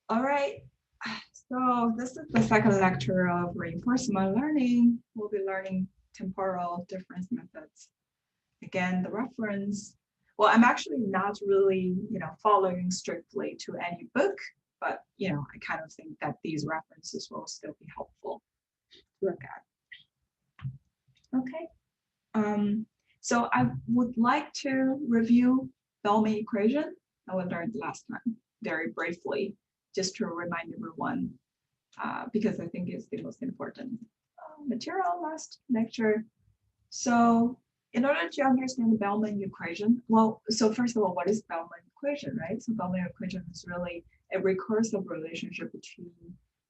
All right. So this is the second lecture of reinforcement learning. We'll be learning temporal difference methods. Again, the reference. Well, I'm actually not really, following strictly to any book, but I kind of think that these references will still be helpful to look at. Okay. So I would like to review Bellman equation that we learned last time very briefly, just to remind everyone, because I think it's the most important material last lecture. So in order to understand the Bellman equation, well, so first of all, what is Bellman equation, right? So Bellman equation is really a recursive relationship between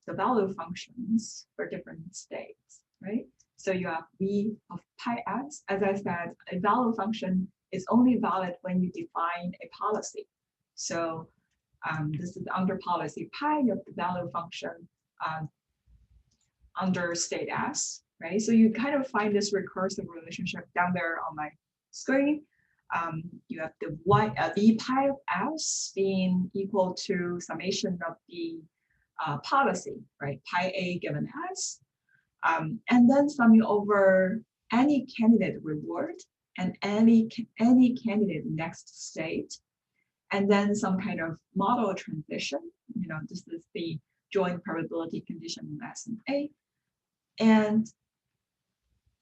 the value functions for different states, right? So you have v of pi s. As I said, a value function is only valid when you define a policy. So this is under policy pi, you have the value function under state s, right? So you kind of find this recursive relationship down there on my screen. You have the v pi of s being equal to summation of the policy, right? Pi a given s. And then summing over any candidate reward and any candidate next state, and then some kind of model transition. This is the joint probability condition in S and A, and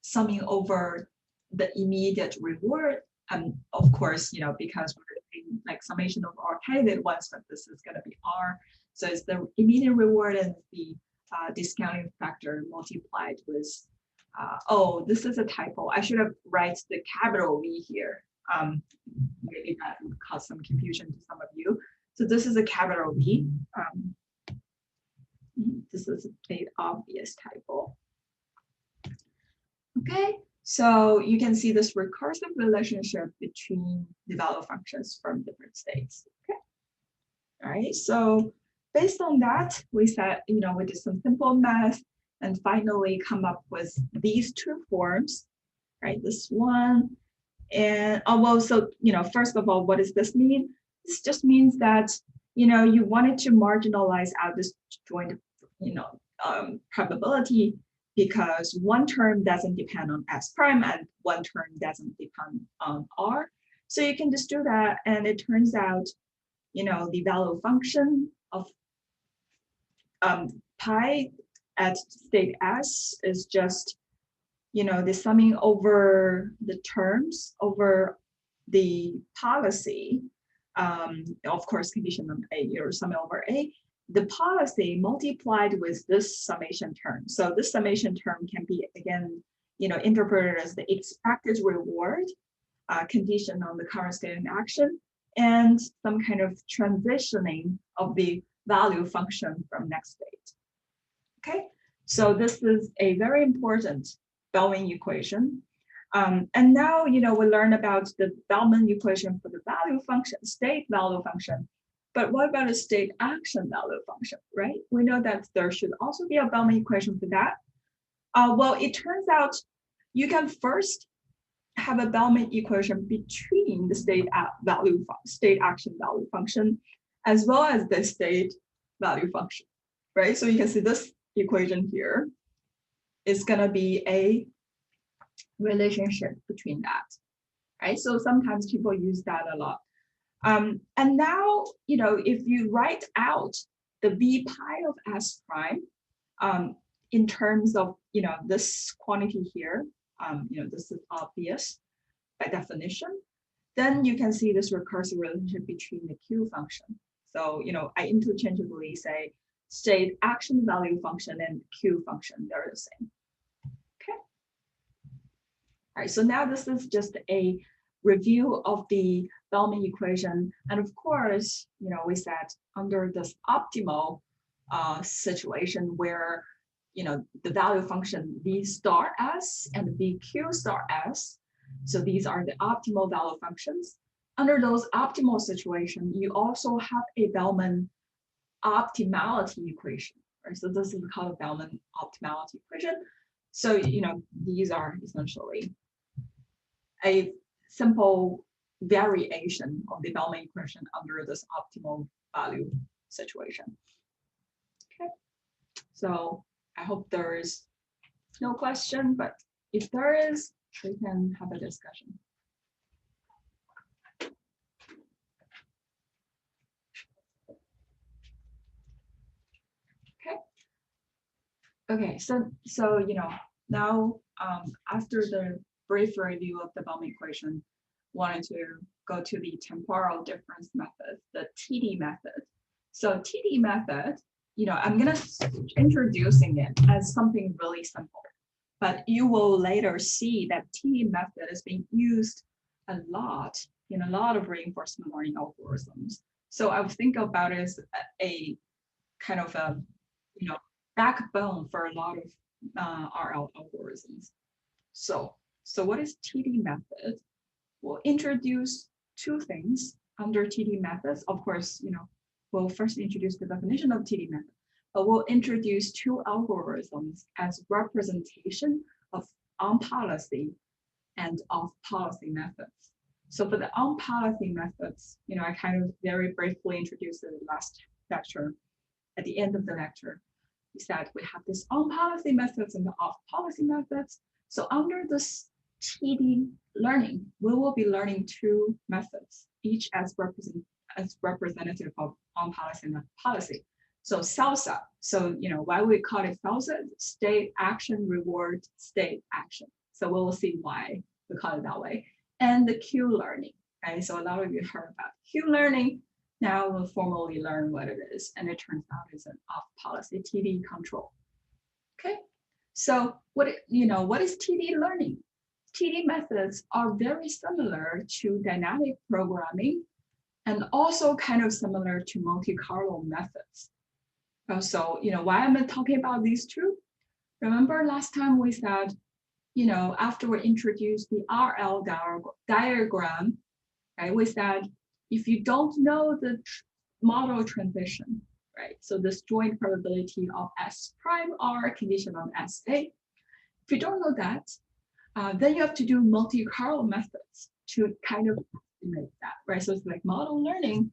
summing over the immediate reward. And of course, because we're doing like summation of all candidate ones, but this is going to be R. So it's the immediate reward and the discounting factor multiplied with, oh, this is a typo. I should have write the capital V here. Maybe that would cause some confusion to some of you. So this is a capital V. This is an obvious typo. Okay, so you can see this recursive relationship between the value functions from different states. Okay, all right, so based on that, we said, we did some simple math and finally come up with these two forms, right? This one and, so, first of all, what does this mean? This just means that, you wanted to marginalize out this joint, probability because one term doesn't depend on S prime and one term doesn't depend on R. So you can just do that. And it turns out, the value function of pi at state S is just, the summing over the terms over the policy, of course, condition on A, you're summing over A, the policy multiplied with this summation term. So this summation term can be, again, interpreted as the expected reward condition on the current state in action and some kind of transitioning of the value function from next state. Okay, so this is a very important Bellman equation. And now, we learn about the Bellman equation for the value function, state value function. But what about a state action value function, right? We know that there should also be a Bellman equation for that. Well, it turns out you can first have a Bellman equation between the state action value function as well as the state value function, right? So you can see this equation here is going to be a relationship between that, right? So sometimes people use that a lot. And now, if you write out the v pi of s prime in terms of, this quantity here, this is obvious by definition, then you can see this recursive relationship between the q function. So, I interchangeably say state action value function and q function, they're the same. Okay. All right, so now this is just a review of the Bellman equation. And of course, we said under this optimal situation where, the value function v star s and vq star s, so these are the optimal value functions. Under those optimal situations, you also have a Bellman optimality equation, right? So this is called a Bellman optimality equation. So, these are essentially a simple variation of the Bellman equation under this optimal value situation. So I hope there is no question, but if there is, we can have a discussion. Okay, so now after the brief review of the Bellman equation, wanted to go to the temporal difference method, the TD method. So TD method, I'm gonna introducing it as something really simple, but you will later see that TD method is being used a lot in a lot of reinforcement learning algorithms. So I would think about it as a kind of a backbone for a lot of RL algorithms. So what is TD method? We'll introduce two things under TD methods. Of course, we'll first introduce the definition of TD method, but we'll introduce two algorithms as representation of on-policy and off-policy methods. So for the on-policy methods, I kind of very briefly introduced in the last lecture. At the end of the lecture, we said we have this on-policy methods and the off-policy methods. So under this TD learning, we will be learning two methods, each as representative of on-policy and off-policy. So SARSA, so why we call it SARSA, state action reward state action. So we will see why we call it that way. And the Q learning, okay? So a lot of you heard about Q learning. Now we'll formally learn what it is, and it turns out it's an off-policy TD control. Okay, so what is TD learning? TD methods are very similar to dynamic programming, and also kind of similar to Monte Carlo methods. So why am I talking about these two? Remember last time we said, after we introduced the RL diagram, right? We said, if you don't know the model transition, right? So this joint probability of S prime R condition on SA. If you don't know that, then you have to do Monte Carlo methods to kind of estimate that, right? So it's like model learning.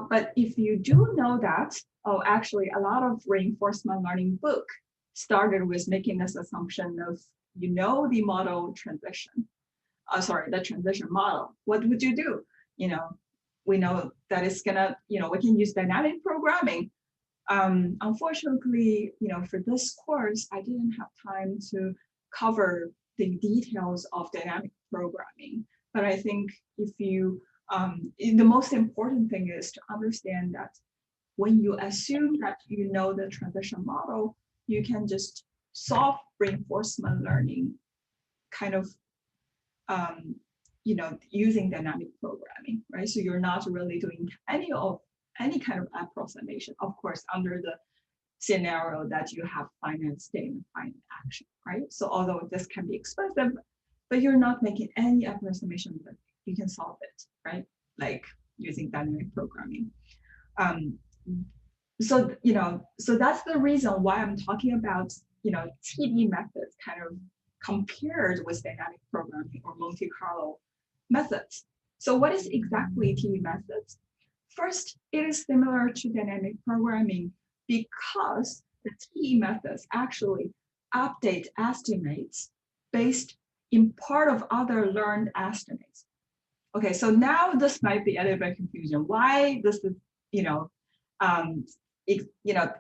But if you do know that, actually a lot of reinforcement learning book started with making this assumption of the model transition. The transition model. What would you do? We know that it's gonna, we can use dynamic programming. Unfortunately, for this course, I didn't have time to cover the details of dynamic programming. But I think if you, the most important thing is to understand that when you assume that you know the transition model, you can just solve reinforcement learning kind of using dynamic programming, right? So you're not really doing any kind of approximation, of course, under the scenario that you have finite state and finite action, right? So although this can be expensive, but you're not making any approximation that you can solve it, right? Like using dynamic programming. So that's the reason why I'm talking about, TD methods kind of compared with dynamic programming or Monte Carlo methods. So what is exactly TD methods? First, it is similar to dynamic programming because the TD methods actually update estimates based in part of other learned estimates. Okay, so now this might be a little bit confusion. Why this is,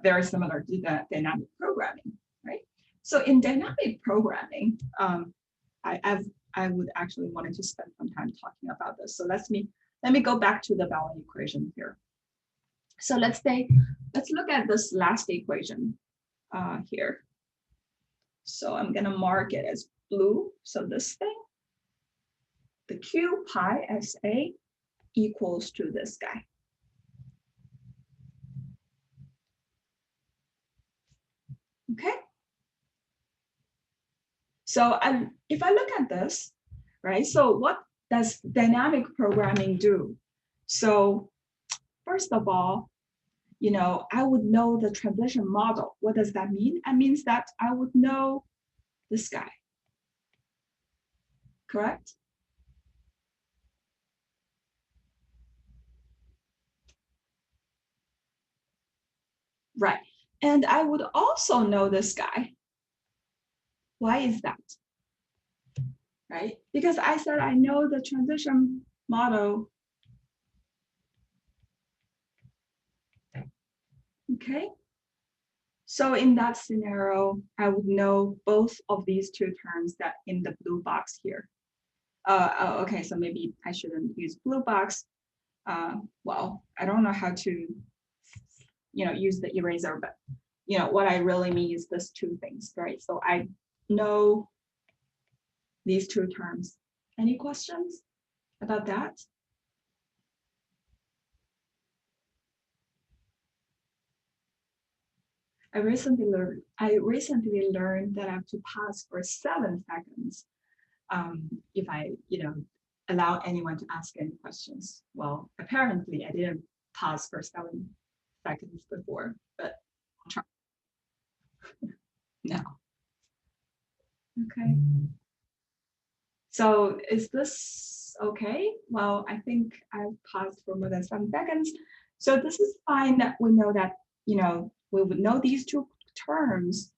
very similar to the dynamic programming, right? So in dynamic programming, I would actually wanted to spend some time talking about this. So let me go back to the Bellman equation here. So let's look at this last equation here. So I'm gonna mark it as blue. So this thing, the Q pi SA equals to this guy. Okay. So if I look at this, right? So what does dynamic programming do? So first of all, I would know the transition model. What does that mean? It means that I would know this guy, correct? And I would also know this guy. Why is that? Right? Because I said I know the transition model. Okay. So in that scenario, I would know both of these two terms that in the blue box here. Okay, so maybe I shouldn't use blue box. Well, I don't know how to, use the eraser, but what I really mean is these two things, right? So I know these two terms. Any questions about that? I recently learned that I have to pause for 7 seconds if I, allow anyone to ask any questions. Well, apparently I didn't pause for 7 seconds before, but I'll try now. Okay. So is this okay? Well, I think I've paused for more than 7 seconds. So this is fine that we know that, we would know these two terms.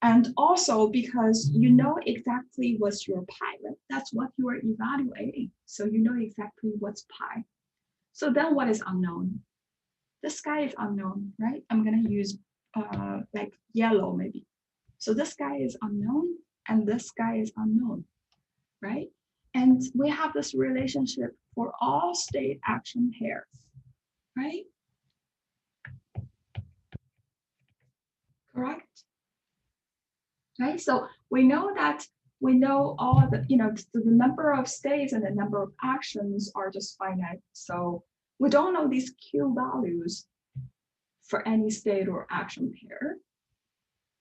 And also because you know exactly what's your pilot, that's what you are evaluating. So you know exactly what's pi. So then what is unknown? The sky is unknown, right? I'm gonna use like yellow maybe. So this guy is unknown and this guy is unknown, right? And we have this relationship for all state action pairs, right? Correct? Right? So we know all the, the number of states and the number of actions are just finite. So we don't know these Q values for any state or action pair.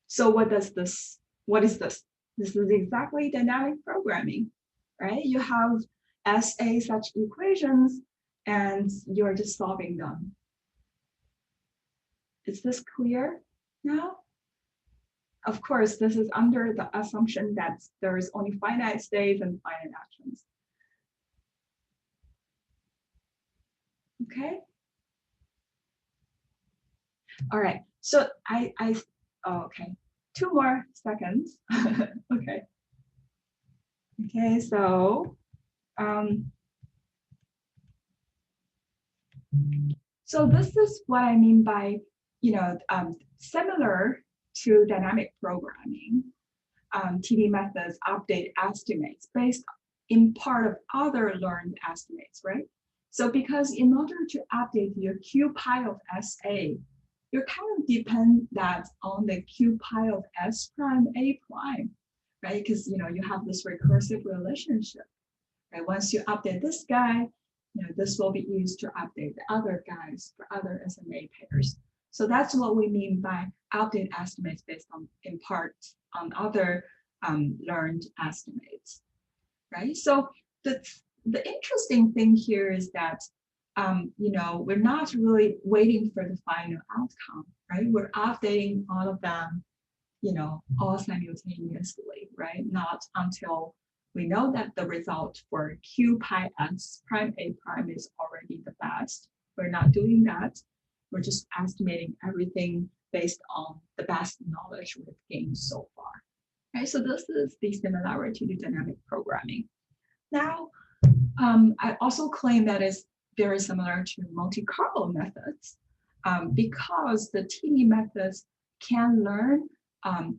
So what is this? This is exactly dynamic programming, right? You have SA such equations and you're just solving them. Is this clear now? Of course, this is under the assumption that there is only finite states and finite actions. Okay. All right. So okay. 2 more seconds. Okay. Okay. So this is what I mean by, similar to dynamic programming. TD methods update estimates based in part of other learned estimates, right? So because in order to update your Q pi of SA, you kind of depend that on the Q pi of S prime A prime, right? Because you have this recursive relationship, right? Once you update this guy, this will be used to update the other guys for other SMA pairs. So that's what we mean by update estimates based on, in part, on other learned estimates, right? So the interesting thing here is that, we're not really waiting for the final outcome, right? We're updating all of them, all simultaneously, right? Not until we know that the result for Q pi S prime A prime is already the best. We're not doing that. We're just estimating everything based on the best knowledge we've gained so far. Right, so this is the similarity to dynamic programming. Now, I also claim that is very similar to Monte Carlo methods because the TD methods can learn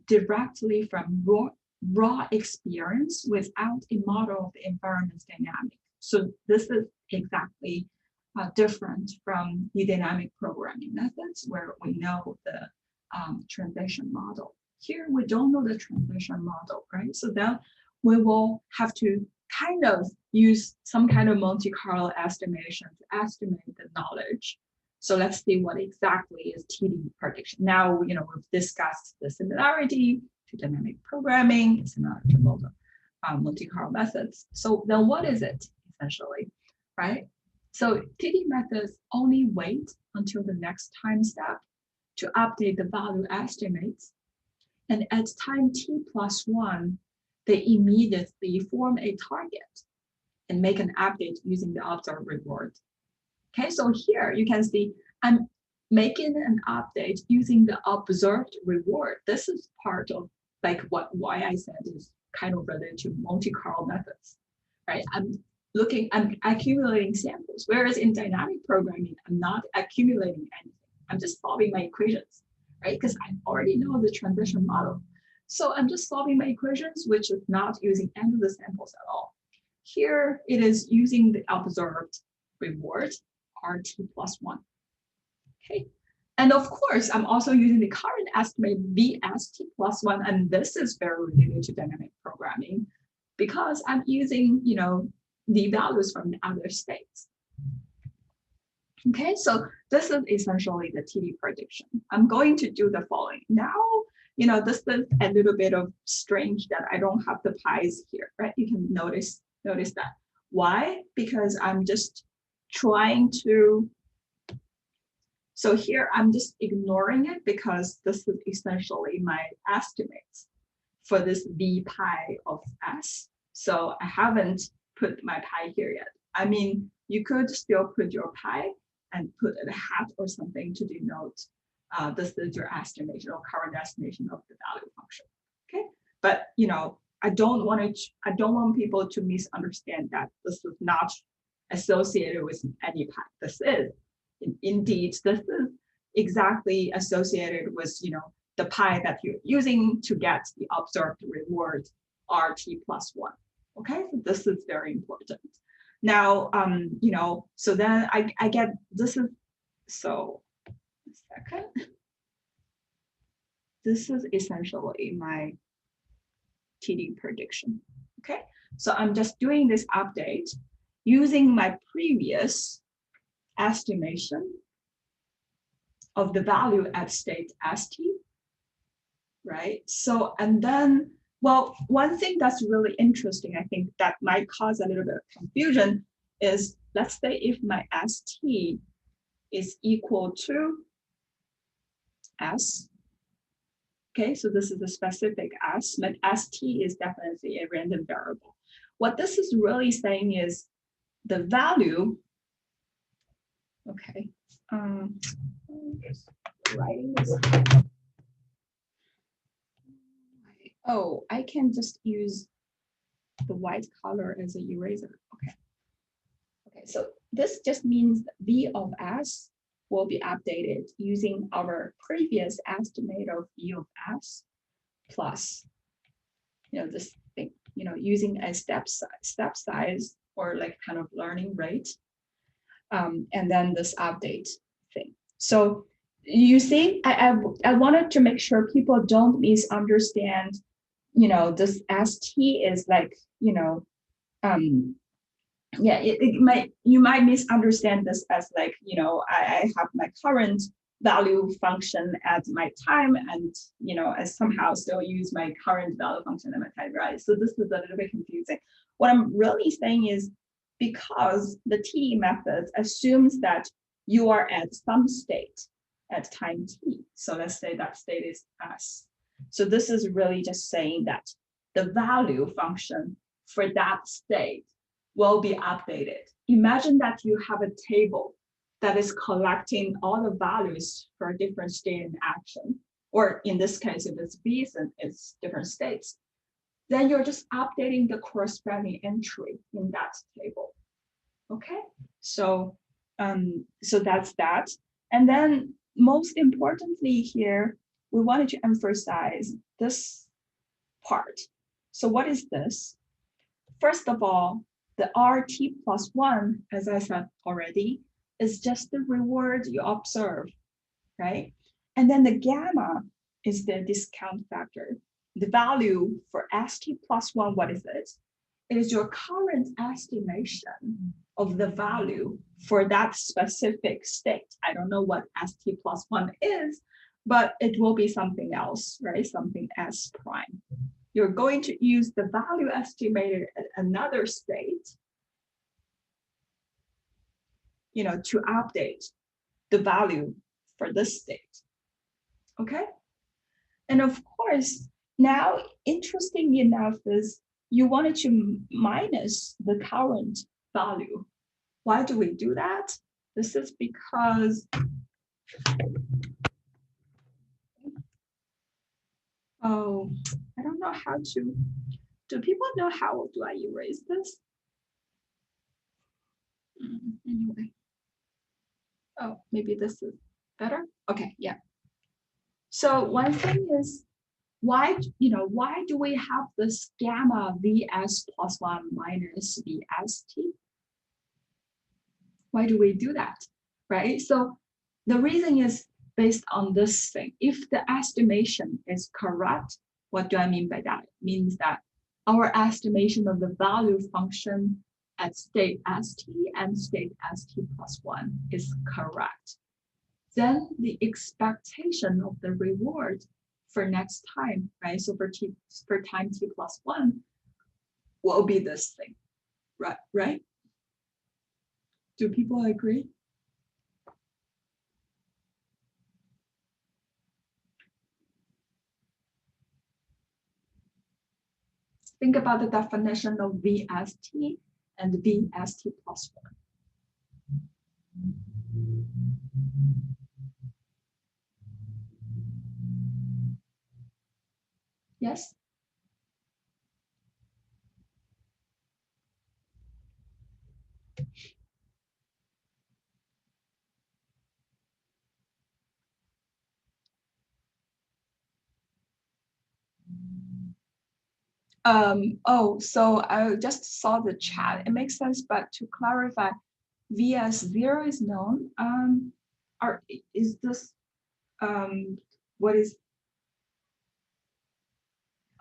directly from raw experience without a model of the environment's dynamic. So this is exactly different from the dynamic programming methods where we know the transition model. Here we don't know the transition model, right? So then we will have to kind of use some kind of Monte Carlo estimation to estimate the knowledge. So let's see what exactly is TD prediction. Now, we've discussed the similarity to dynamic programming, similar to Monte Carlo methods. So then what is it essentially, right? So TD methods only wait until the next time step to update the value estimates. And at time t+1, they immediately form a target and make an update using the observed reward. Okay, so here you can see I'm making an update using the observed reward. This is part of like why I said is kind of related to Monte Carlo methods, right? I'm accumulating samples, whereas in dynamic programming, I'm not accumulating anything. I'm just solving my equations, right? Because I already know the transition model. So I'm just solving my equations, which is not using any of the samples at all. Here it is using the observed reward, RT plus 1. Okay. And of course, I'm also using the current estimate VST plus 1. And this is very related to dynamic programming because I'm using, the values from the other states. Okay, so this is essentially the TD prediction. I'm going to do the following. Now, this is a little bit of strange that I don't have the pies here, right? You can notice that. Why? Because I'm just trying to, so here I'm just ignoring it because this is essentially my estimates for this V pi of S. So I haven't put my pi here yet. I mean, you could still put your pi and put a hat or something to denote this is your estimation or current estimation of the value function. Okay, but I don't want people to misunderstand that this is not associated with any pi. This is indeed, this is exactly associated with the pi that you're using to get the observed reward RT plus 1. Okay, so this is very important. Now, so then I get this is, so a second. This is essentially my TD prediction. Okay, so I'm just doing this update using my previous estimation of the value at state ST, right? So, and then, well, one thing that's really interesting, I think that might cause a little bit of confusion is, let's say if my ST is equal to S, okay, so this is a specific S, but ST is definitely a random variable. What this is really saying is the value, okay, just writing this. Oh, I can just use the white color as an eraser. Okay. Okay, so this just means V of S will be updated using our previous estimate of V of S plus, this thing, using a step size or like kind of learning rate, and then this update thing. So you see, I wanted to make sure people don't misunderstand, this ST is like, yeah, you might misunderstand this as like, I have my current value function at my time and, I somehow still use my current value function at my time, right? So this is a little bit confusing. What I'm really saying is because the TD method assumes that you are at some state at time t. So let's say that state is S. So this is really just saying that the value function for that state will be updated. Imagine that you have a table that is collecting all the values for a different state in action, or in this case, if it's V's and it's different states, then you're just updating the corresponding entry in that table. Okay, so so that's that. And then most importantly here, we wanted to emphasize this part. So what is this? First of all, the RT plus 1, as I said already, is just the reward you observe, right? And then the gamma is the discount factor. The value for ST plus 1, what is it? It is your current estimation of the value for that specific state. I don't know what ST plus 1 is, but it will be something else, right? Something S prime. You're going to use the value estimated at another state, to update the value for this state. Okay? And of course, now interesting enough is you wanted to minus the current value. Why do we do that? This is because Oh, I don't know how to. Do people know how do I erase this? Anyway. Oh, maybe this is better. Okay, yeah. So one thing is why do we have this gamma Vs plus 1 minus Vst? Why do we do that? Right? So the reason is based on this thing. If the estimation is correct, what do I mean by that? It means that our estimation of the value function at state St and state St plus 1 is correct. Then the expectation of the reward for next time, right? So for time t plus 1 will be this thing, right? Do people agree? Think about the definition of VST and VST plus 1. Yes? So I just saw the chat. It makes sense, but to clarify, VS0 is known. Is this what is?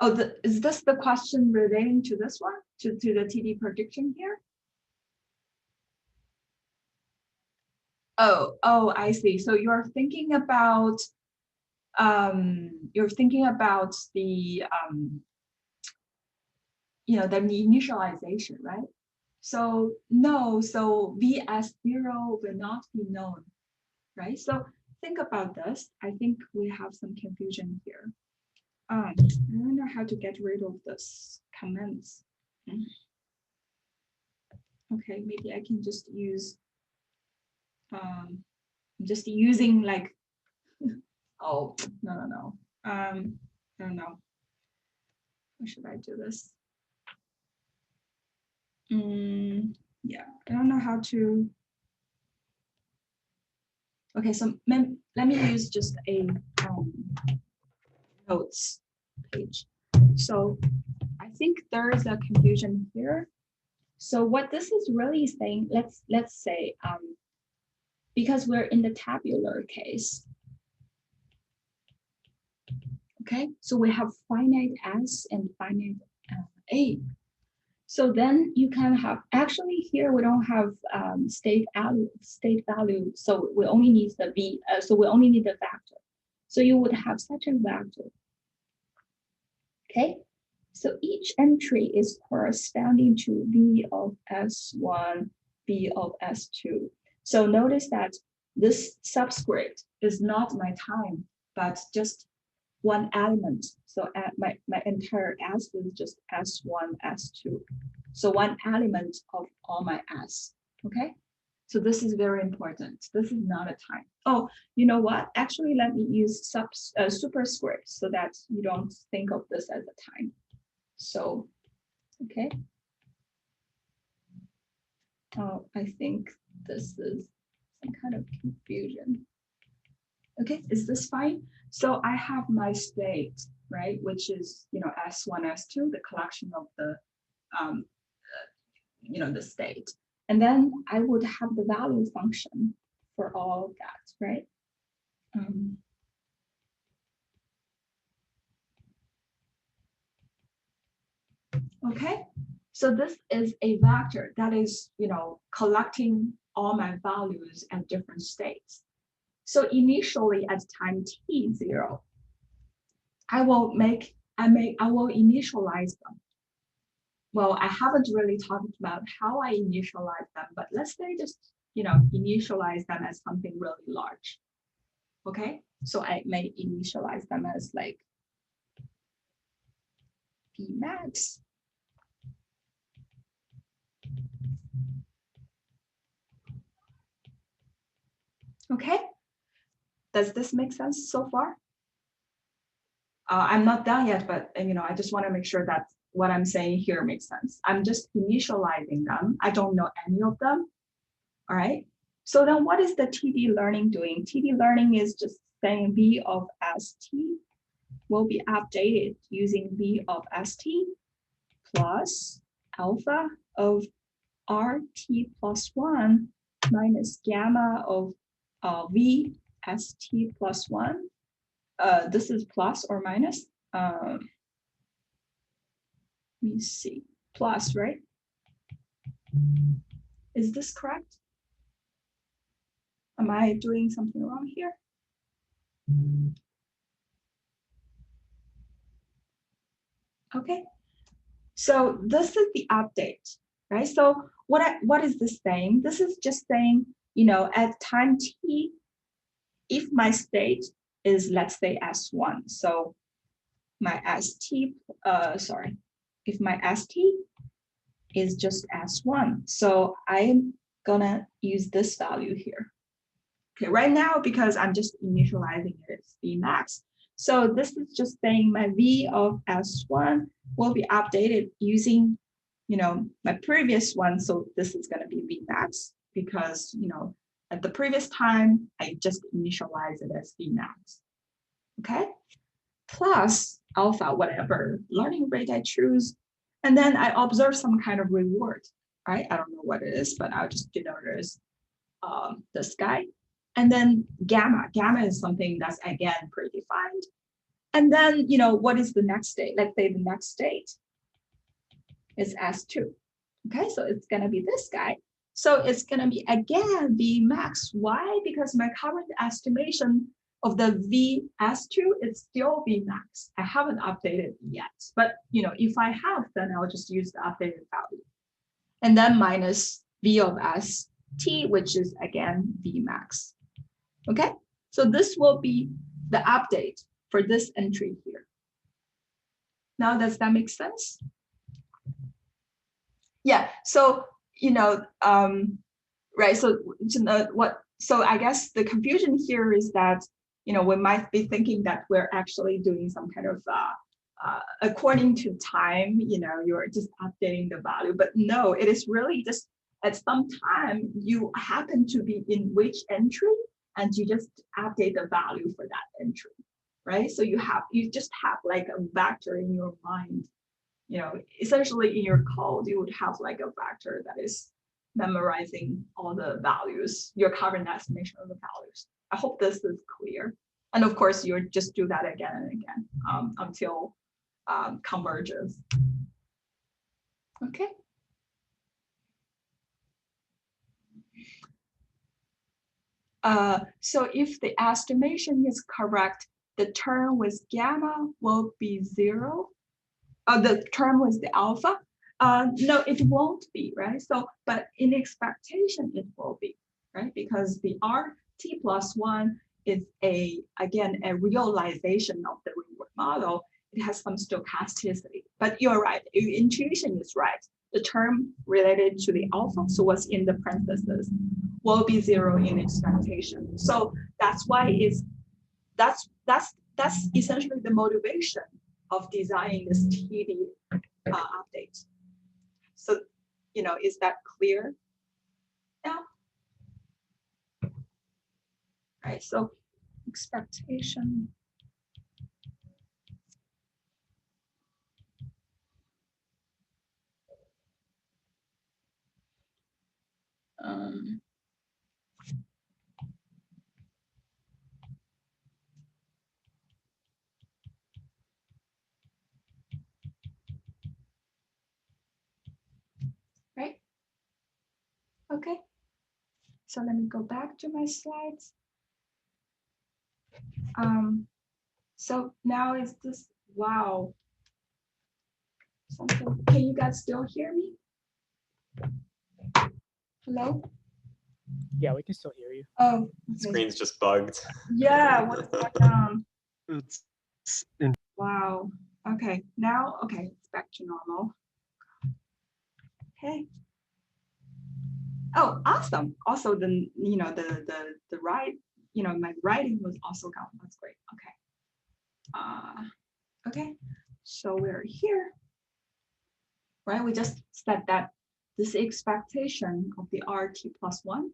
Oh, is this the question relating to this one, to the TD prediction here? Oh, I see. So you're thinking about the the initialization, right? So no, so VS0 will not be known, right? So think about this. I think we have some confusion here. I don't know how to get rid of this comments. Okay, maybe I can just use just using like oh no. I don't know. How should I do this? Yeah, I don't know how to. Okay, so let me use just a notes page. So I think there is a confusion here. So what this is really saying, let's say, because we're in the tabular case, okay? So we have finite S and finite A. So then you can have, actually here we don't have state value. So we only need the V, so we only need the vector. So you would have such a vector, okay? So each entry is corresponding to V of S1, V of S2. So notice that this subscript is not my time, but just one element. So my entire S is just S1, S2. So one element of all my S, okay? So this is very important. This is not a time. Oh, you know what? Actually, let me use superscript so that you don't think of this as a time. So, okay. Oh, I think this is some kind of confusion. Okay, is this fine? So I have my state, right, which is, S1, S2, the collection of the, the state. And then I would have the value function for all of that, right? Okay, so this is a vector that is, collecting all my values at different states. So initially at time t0, I will initialize them. Well, I haven't really talked about how I initialize them, but let's say just, initialize them as something really large. Okay, so I may initialize them as like P max. Okay, Does this make sense so far? I'm not done yet, but I just want to make sure that what I'm saying here makes sense. I'm just initializing them. I don't know any of them. All right. So then what is the TD learning doing? TD learning is just saying V of ST will be updated using V of ST plus alpha of RT plus 1 minus gamma of V ST plus 1. This is plus or minus. Let me see. Plus, right? Is this correct? Am I doing something wrong here? Okay. So this is the update, right? So what is this saying? This is just saying, at time t, if my state is, let's say, S1. So my ST, if my ST is just S1. So I'm gonna use this value here. Okay, right now, because I'm just initializing it as V max. So this is just saying my V of S1 will be updated using, my previous one. So this is gonna be V max because, at the previous time, I just initialize it as V max, okay? Plus alpha, whatever learning rate I choose. And then I observe some kind of reward, right? I don't know what it is, but I'll just denote it as this guy. And then gamma is something that's again predefined. And then, what is the next state? Let's say the next state is S2. Okay, so it's gonna be this guy. So it's gonna be again V max. Why? Because my current estimation of the V S2 is still V max. I haven't updated yet, but if I have, then I'll just use the updated value. And then minus V of ST, which is again V max. Okay, so this will be the update for this entry here. Now, does that make sense? Yeah, so, right, so so I guess the confusion here is that, we might be thinking that we're actually doing some kind of, according to time, you're just updating the value, but no, it is really just at some time you happen to be in which entry and you just update the value for that entry, right? So you just have like a vector in your mind, essentially in your code, you would have like a vector that is memorizing all the values, your current estimation of the values. I hope this is clear. And of course, you just do that again and again until converges. Okay. So if the estimation is correct, the term with gamma will be 0. The term with the alpha, no, it won't be, right? So, but in expectation, it will be, right? Because the RT plus 1 is again, a realization of the reward model. It has some stochasticity, but you're right, your intuition is right. The term related to the alpha, so what's in the parentheses, will be 0 in expectation. So that's why that's essentially the motivation of designing this TD update. So, is that clear now? Right, so expectation. Right? Okay. So let me go back to my slides. So now is this, wow. Something, can you guys still hear me? Hello? Yeah, we can still hear you. Oh, okay. Screen's just bugged. Yeah, what's going on? It's Wow. Okay, now, okay, it's back to normal. Okay. Oh, awesome. Also, the right my writing was also gone. That's great. Okay. Okay. So we're here, right? We just said that this expectation of the RT plus 1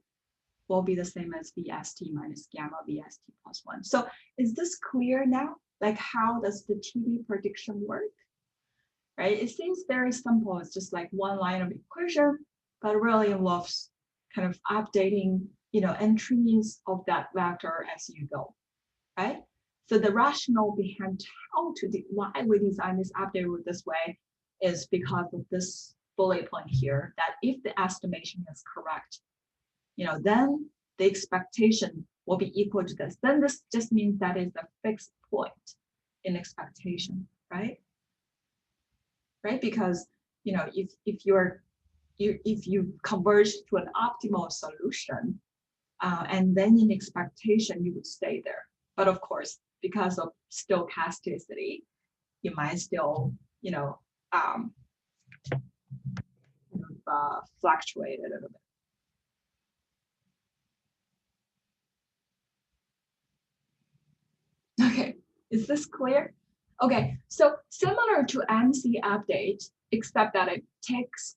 will be the same as VST minus gamma VST plus 1. So is this clear now? Like, how does the TD prediction work? Right? It seems very simple. It's just like one line of equation, but it really involves kind of updating, entries of that vector as you go, right? So the rationale behind why we design this update route this way is because of this bullet point here, that if the estimation is correct, then the expectation will be equal to this. Then this just means that is a fixed point in expectation, right? Right? Because if you converge to an optimal solution, and then in expectation you would stay there. But of course, because of stochasticity, you might still, fluctuate a little bit. Okay, is this clear? Okay, so similar to MC update, except that it takes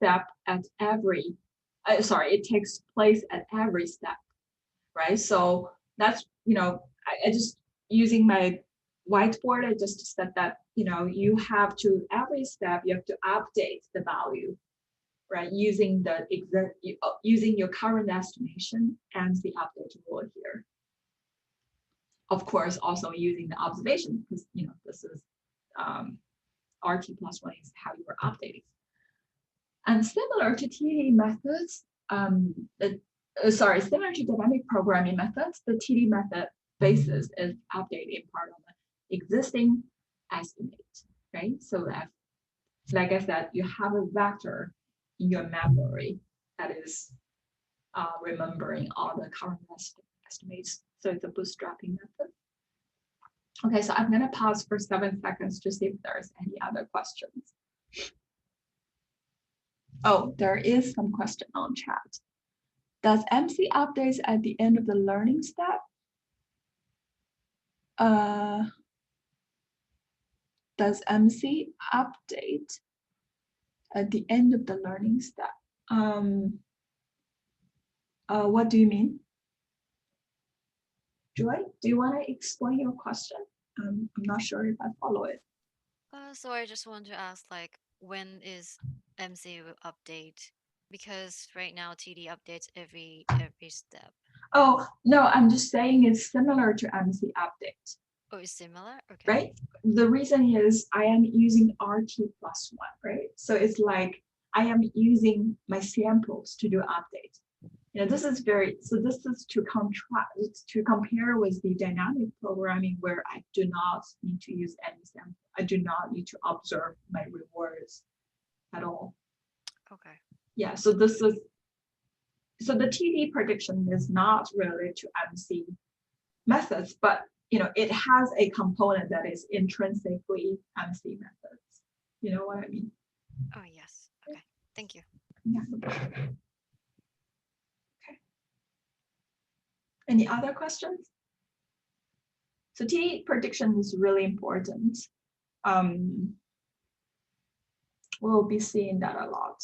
it takes place at every step, right? So that's, I just using my whiteboard, I just said that, you have to, every step, you have to update the value, right? Using your current estimation and the update rule here. Of course, also using the observation, because this is RT plus 1 is how you are updating. And similar to TD methods, similar to dynamic programming methods, the TD method basis is updated in part on the existing estimate, right? So that, like I said, you have a vector in your memory that is remembering all the current estimates. So it's a bootstrapping method. Okay, so I'm gonna pause for 7 seconds to see if there's any other questions. Oh, there is some question on chat. Does MC updates at the end of the learning step? Does MC update at the end of the learning step? What do you mean? Joy, do you want to explain your question? I'm not sure if I follow it. So I just want to ask, like, when is MC will update? Because right now TD updates every step. Oh, no, I'm just saying it's similar to MC update. Oh, it's similar? Okay. Right? The reason is I am using RT plus 1, right? So it's like I am using my samples to do update. This is this is to contrast, to compare with the dynamic programming where I do not need to use any sample. I do not need to observe my rewards at all. Okay. Yeah, so the TD prediction is not related to MC methods, but it has a component that is intrinsically MC methods. You know what I mean? Oh yes. Okay. Thank you. Yeah. Any other questions? So TD prediction is really important. We'll be seeing that a lot.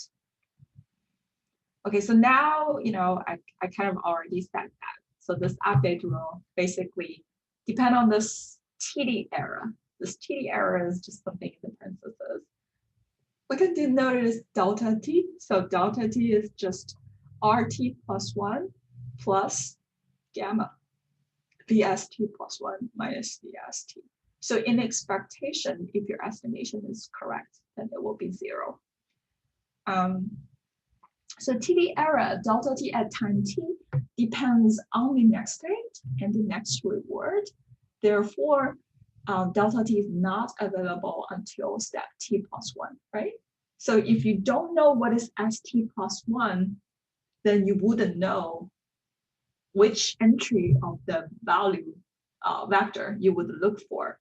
Okay, so now, I kind of already said that. So this update rule basically depend on this TD error. This TD error is just something in the parentheses. We can denote it as delta T. So delta T is just RT plus 1 plus gamma VST plus 1 minus VST. So in expectation, if your estimation is correct, then it will be 0. So TD error, delta T at time T, depends on the next state and the next reward. Therefore, delta T is not available until step T plus 1, right? So if you don't know what is ST plus 1, then you wouldn't know which entry of the value vector you would look for,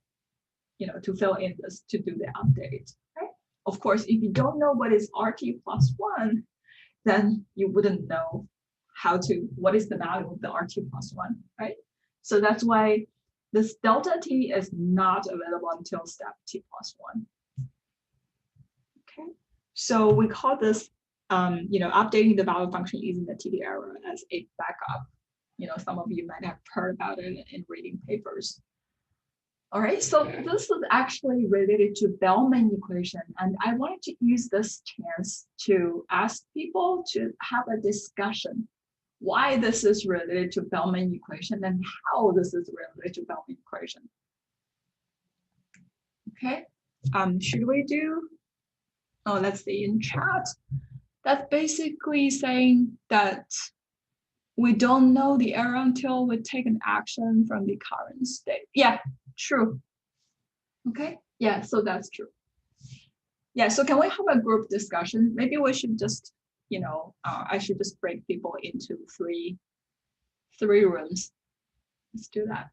to fill in this, to do the update, right? Of course, if you don't know what is RT plus 1, then you wouldn't know what is the value of the RT plus 1, right? So that's why this delta t is not available until step t+1. Okay, so we call this, updating the value function using the TD error as a backup. Some of you might have heard about it in reading papers. All right, so this is actually related to Bellman equation, and I wanted to use this chance to ask people to have a discussion why this is related to Bellman equation and how this is related to Bellman equation. Okay, should we do? Oh, let's see in chat. That's basically saying that we don't know the error until we take an action from the current state. Yeah, true. Okay, yeah, so that's true. Yeah, so can we have a group discussion? Maybe we should just, I should just break people into three rooms. Let's do that.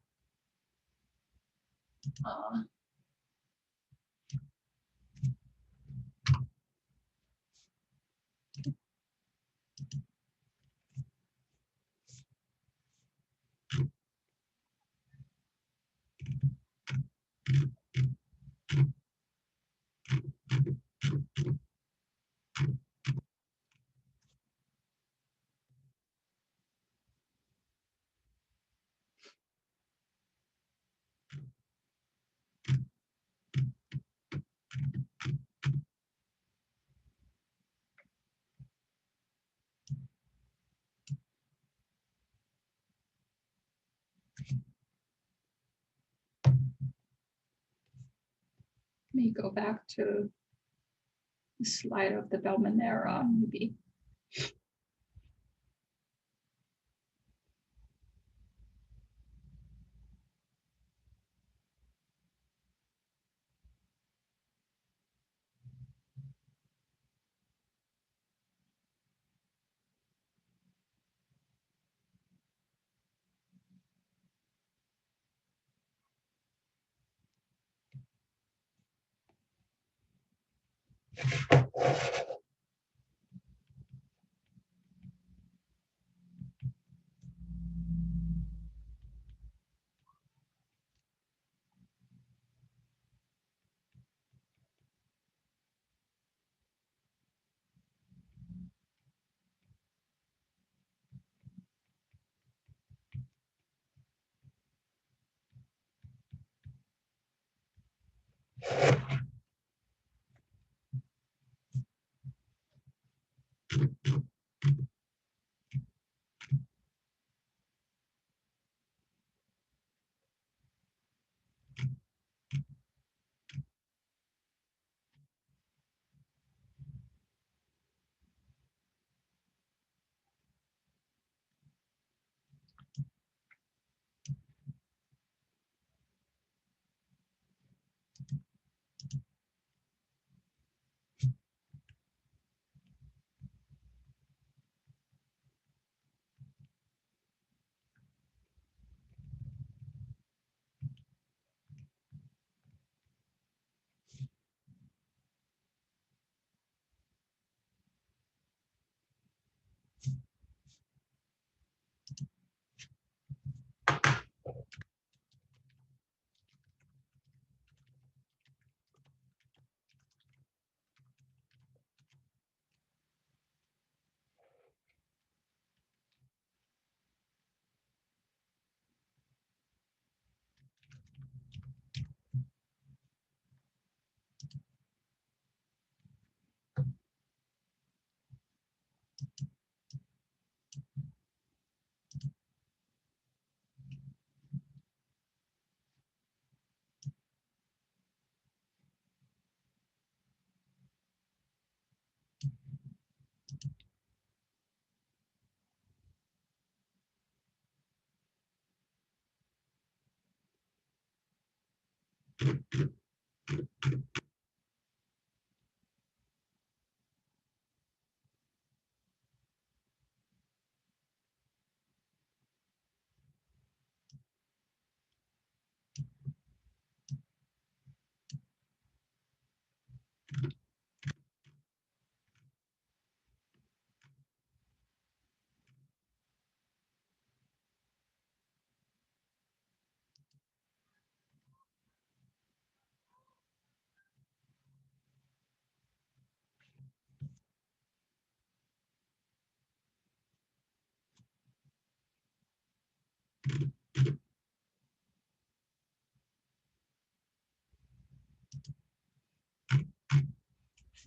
Let me go back to the slide of the Bellman era, maybe.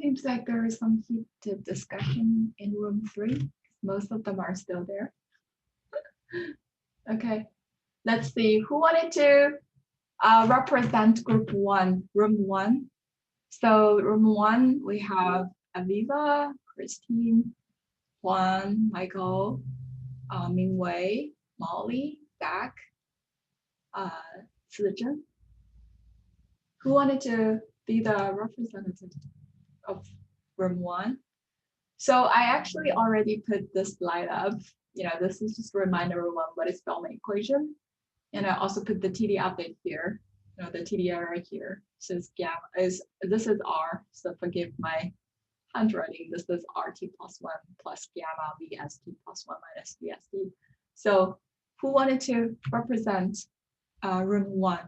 Seems like there is some heated discussion in room 3. Most of them are still there. Okay, let's see who wanted to represent group 1, room 1. So room 1, we have Aviva, Christine, Juan, Michael, Mingwei, Molly, Zach, Sijin. Who wanted to be the representative of room 1? So I actually already put this slide up. This is just a reminder everyone what is Bellman equation. And I also put the TD update here. The TD error here says gamma this is R. So forgive my handwriting. This is RT plus 1 plus gamma VST plus 1 minus VST. So who wanted to represent room 1?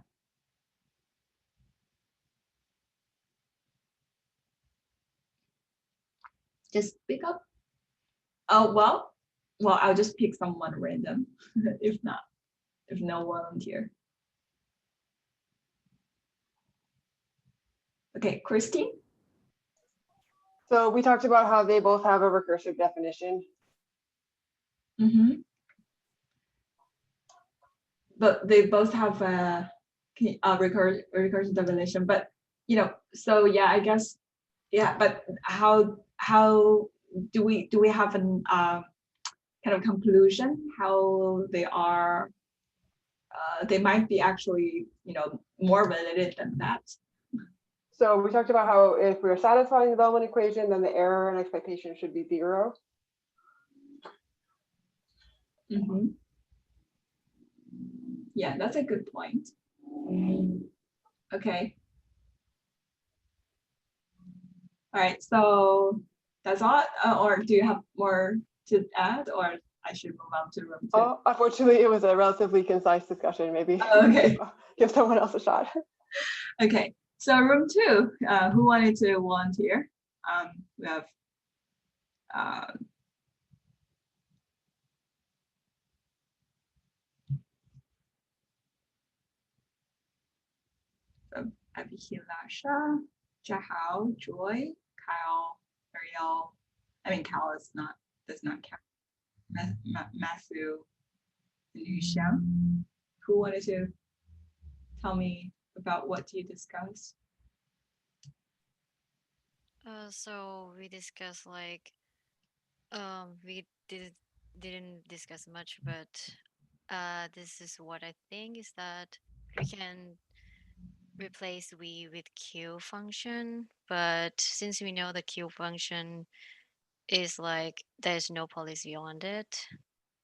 Just pick up. Oh, well, I'll just pick someone random if no volunteer. Okay, Christine. So we talked about how they both have a recursive definition. Mm-hmm. But they both have a recursive definition. But so yeah, I guess yeah. But how do we have an kind of conclusion how they are? They might be actually more related than that. So we talked about how if we're satisfying the Bellman equation, then the error and expectation should be 0. Mm-hmm. Yeah, that's a good point. Okay. All right, so that's all, or do you have more to add, or I should move on to room 2? Oh, unfortunately, it was a relatively concise discussion. Maybe Okay. give someone else a shot. Okay, so room 2, who wanted to volunteer? We have Abhilasha, Jahao, Joy, Kyle, Ariel. I mean, Kyle does not count. Matthew, and Yuxiang. Who wanted to tell me about what you discussed? So we discussed like we didn't discuss much, but this is what I think is that we can replace we with Q function, but since we know the Q function is like there's no policy on it,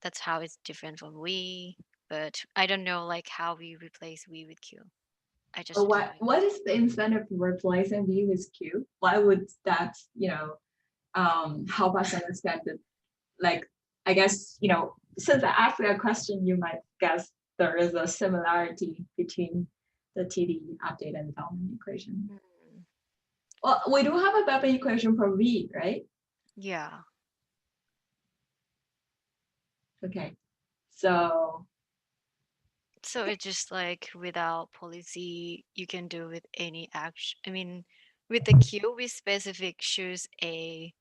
that's how it's different from we. But I don't know like how we replace we with Q. I just Or what is the incentive for replacing V with Q? Why would that help us understand that? Like, I guess since I asked that question, you might guess there is a similarity between the TD update and Bellman equation. Mm, Well, we do have a Bellman equation for V, right? yeah. Okay, so So it's just like without policy, you can do with any action. I mean, with the Q, we specific choose a,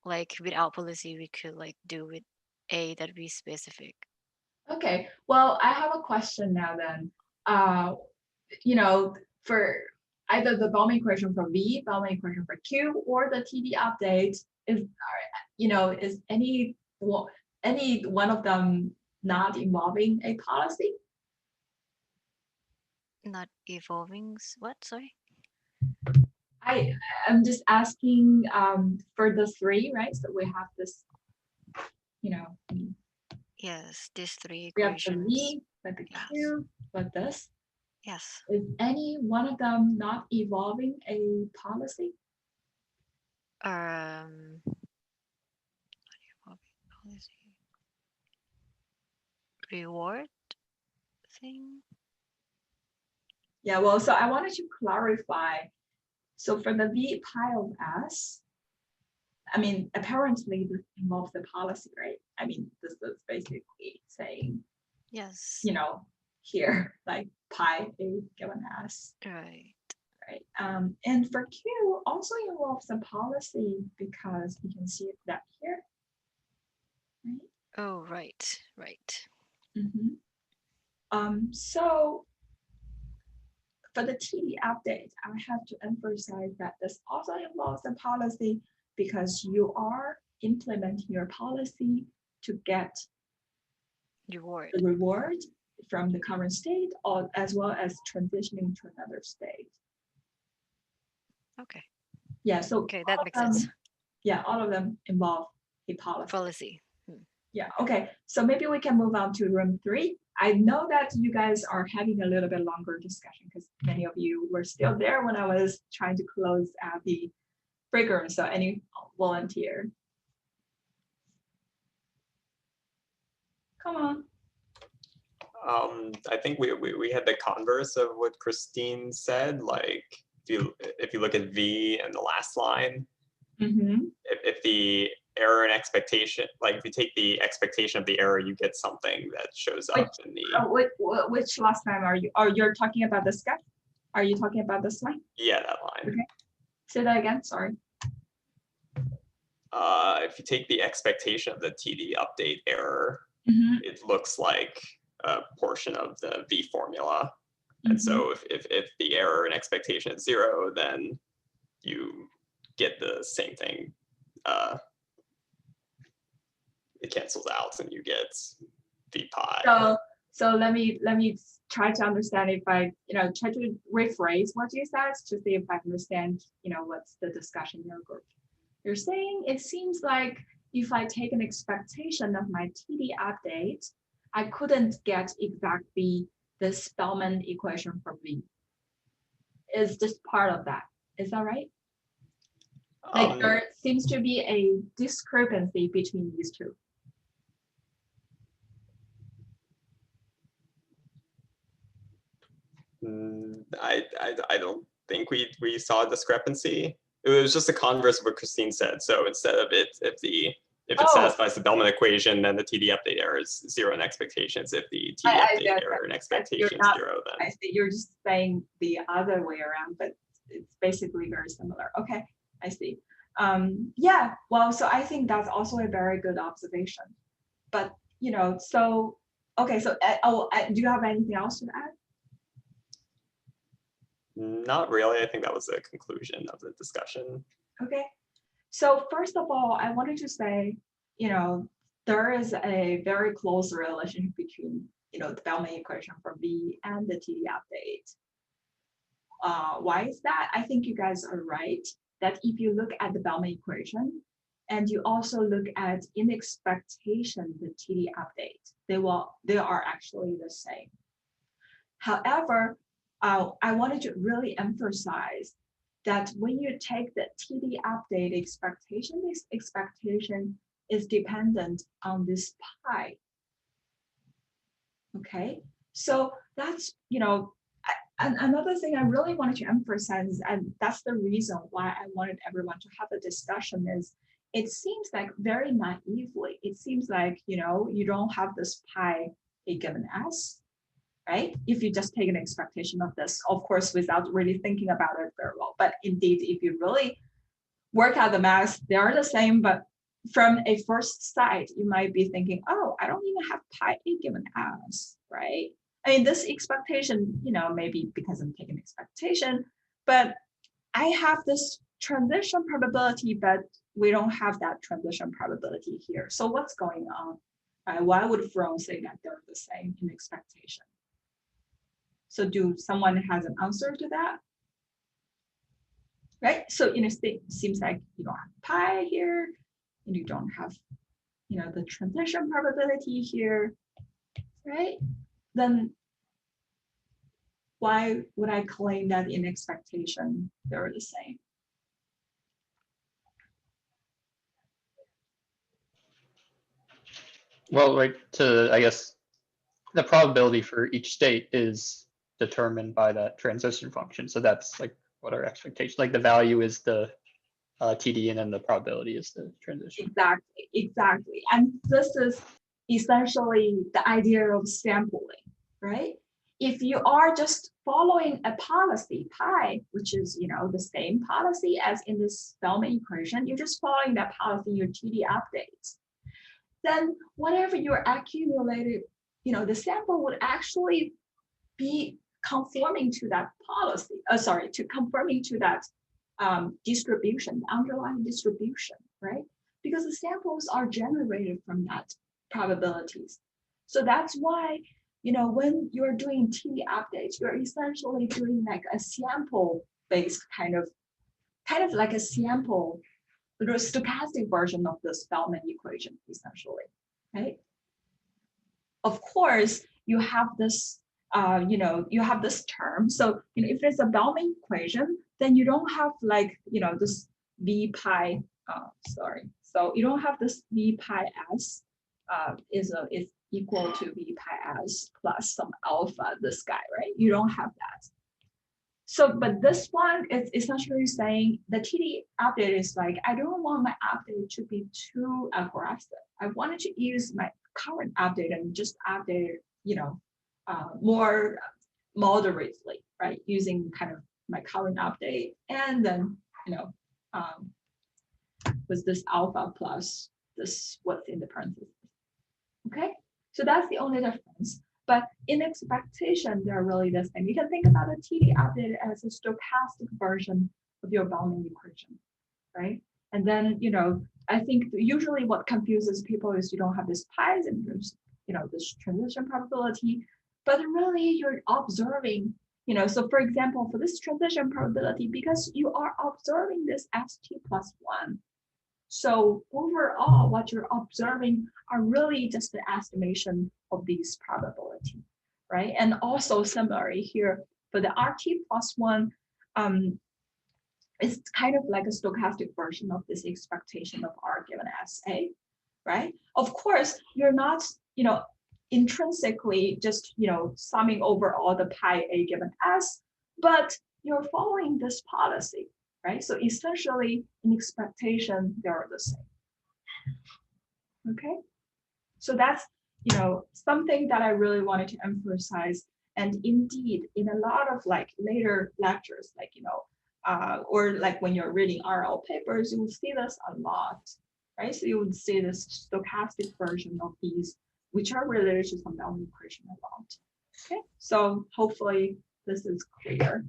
like without policy, we could like do with a that we specific. okay. Well, I have a question now then. For either the Bellman equation for V, Bellman equation for Q, or the TD update, is any one of them not involving a policy? Not evolving. What? Sorry. I am just asking for the 3, right? So we have this, Yes, these three we have the equations. V, but the Yes. Q, but this. Yes. Is any one of them not evolving a policy? Evolving policy. Reward thing. Yeah, well, so I wanted to clarify. So for the V pi of S, I mean, apparently this involves the policy, right? I mean, this is basically saying Yes. you know, here, like pi a given s, Right. right? And for Q also involves a policy because you can see that here, right? Oh, right. Right. So for the TD update, I have to emphasize that this also involves a policy because you are implementing your policy to get Reward. the reward from the current state or as well as transitioning to another state. Okay. Yeah, so Okay, that all makes of them, sense. yeah, all of them involve a policy. Policy. Yeah, okay. So maybe we can move on to room 3. I know that you guys are having a little bit longer discussion because many of you were still there when I was trying to close out the break room. So any volunteer? Come on. I think we had the converse of what Christine said. Like if you look at V and the last line, if the error and expectation, like if you take the expectation of the error, you get something that shows up in the. Which last time are you? Or you're talking about the sketch? Are you talking about this line? Yeah, that line. Okay. Say that again. Sorry. If you take the expectation of the TD update error, it looks like a portion of the V formula. And so if the error and expectation is 0, then you get the same thing. It cancels out and you get V pi. So let me try to understand if I try to rephrase what you said to see if I understand what's the discussion in your group. You're saying it seems like if I take an expectation of my TD update, I couldn't get exactly this Bellman equation from V. Is just part of that. Is that right? Like there seems to be a discrepancy between these two. I don't think we saw a discrepancy. It was just a converse of what Christine said. So instead of if it satisfies the Bellman equation, then the TD update error is 0 in expectations. If the TD update error in expectation is 0, then I see you're just saying the other way around, but it's basically very similar. Okay, I see. Yeah, well, so I think that's also a very good observation. But so okay, so do you have anything else to add? Not really. I think that was the conclusion of the discussion. Okay. So first of all, I wanted to say, there is a very close relationship between, the Bellman equation for V and the TD update. Why is that? I think you guys are right that if you look at the Bellman equation and you also look at in expectation, the TD update, they are actually the same. However, I wanted to really emphasize that when you take the TD update expectation, this expectation is dependent on this pi. Okay, so that's, another thing I really wanted to emphasize, and that's the reason why I wanted everyone to have a discussion is, it seems like very naively, it seems like, you don't have this pi a given s, right? If you just take an expectation of this, of course, without really thinking about it very well. But indeed, if you really work out the math, they are the same, but from a first sight, you might be thinking, oh, I don't even have pi a given s, right? I mean, this expectation, maybe because I'm taking expectation, but I have this transition probability, but we don't have that transition probability here. So what's going on? Why would From say that they're the same in expectation? So do someone has an answer to that? Right, so it seems like you don't have pi here, and you don't have, the transition probability here, right? Then why would I claim that in expectation they're the same? Well, I guess the probability for each state is determined by that transition function. So that's like what our expectation, like the value is the TD and then the probability is the transition. Exactly. And this is, essentially the idea of sampling, right? If you are just following a policy pi, which is the same policy as in this Bellman equation, you're just following that policy in your TD updates. Then whatever you're accumulated, the sample would actually be conforming to that policy. Conforming to that distribution, the underlying distribution, right? Because the samples are generated from that probabilities. So that's why, when you're doing TD updates, you're essentially doing like a sample-based kind of like a sample, the stochastic version of this Bellman equation, essentially, right? Of course, you have this, you have this term. So, if it's a Bellman equation, then you don't have like, this V pi, So you don't have this V pi s is equal to V pi s plus some alpha, this guy, right? You don't have that. So, but this one is essentially saying the TD update is like, I don't want my update to be too aggressive. I wanted to use my current update and just update it, more moderately, right? Using kind of my current update and then, with this alpha plus this what's in the parentheses. Okay, so that's the only difference. But in expectation, they're really the same. You can think about a TD update as a stochastic version of your Bellman equation, right? And then, I think usually what confuses people is you don't have this pi's and there's, this transition probability, but really you're observing, so for example, for this transition probability, because you are observing this ST plus 1. So overall, what you're observing are really just the estimation of these probability, right? And also similarly here for the RT plus 1, it's kind of like a stochastic version of this expectation of R given SA, right? Of course, you're not, intrinsically just, summing over all the pi A given S, but you're following this policy, right? So essentially in expectation, they're the same. Okay, so that's, something that I really wanted to emphasize. And indeed, in a lot of like later lectures, like, or like when you're reading RL papers, you will see this a lot, right? So you would see this stochastic version of these, which are related to some Bellman equation a lot. Okay, so hopefully this is clear.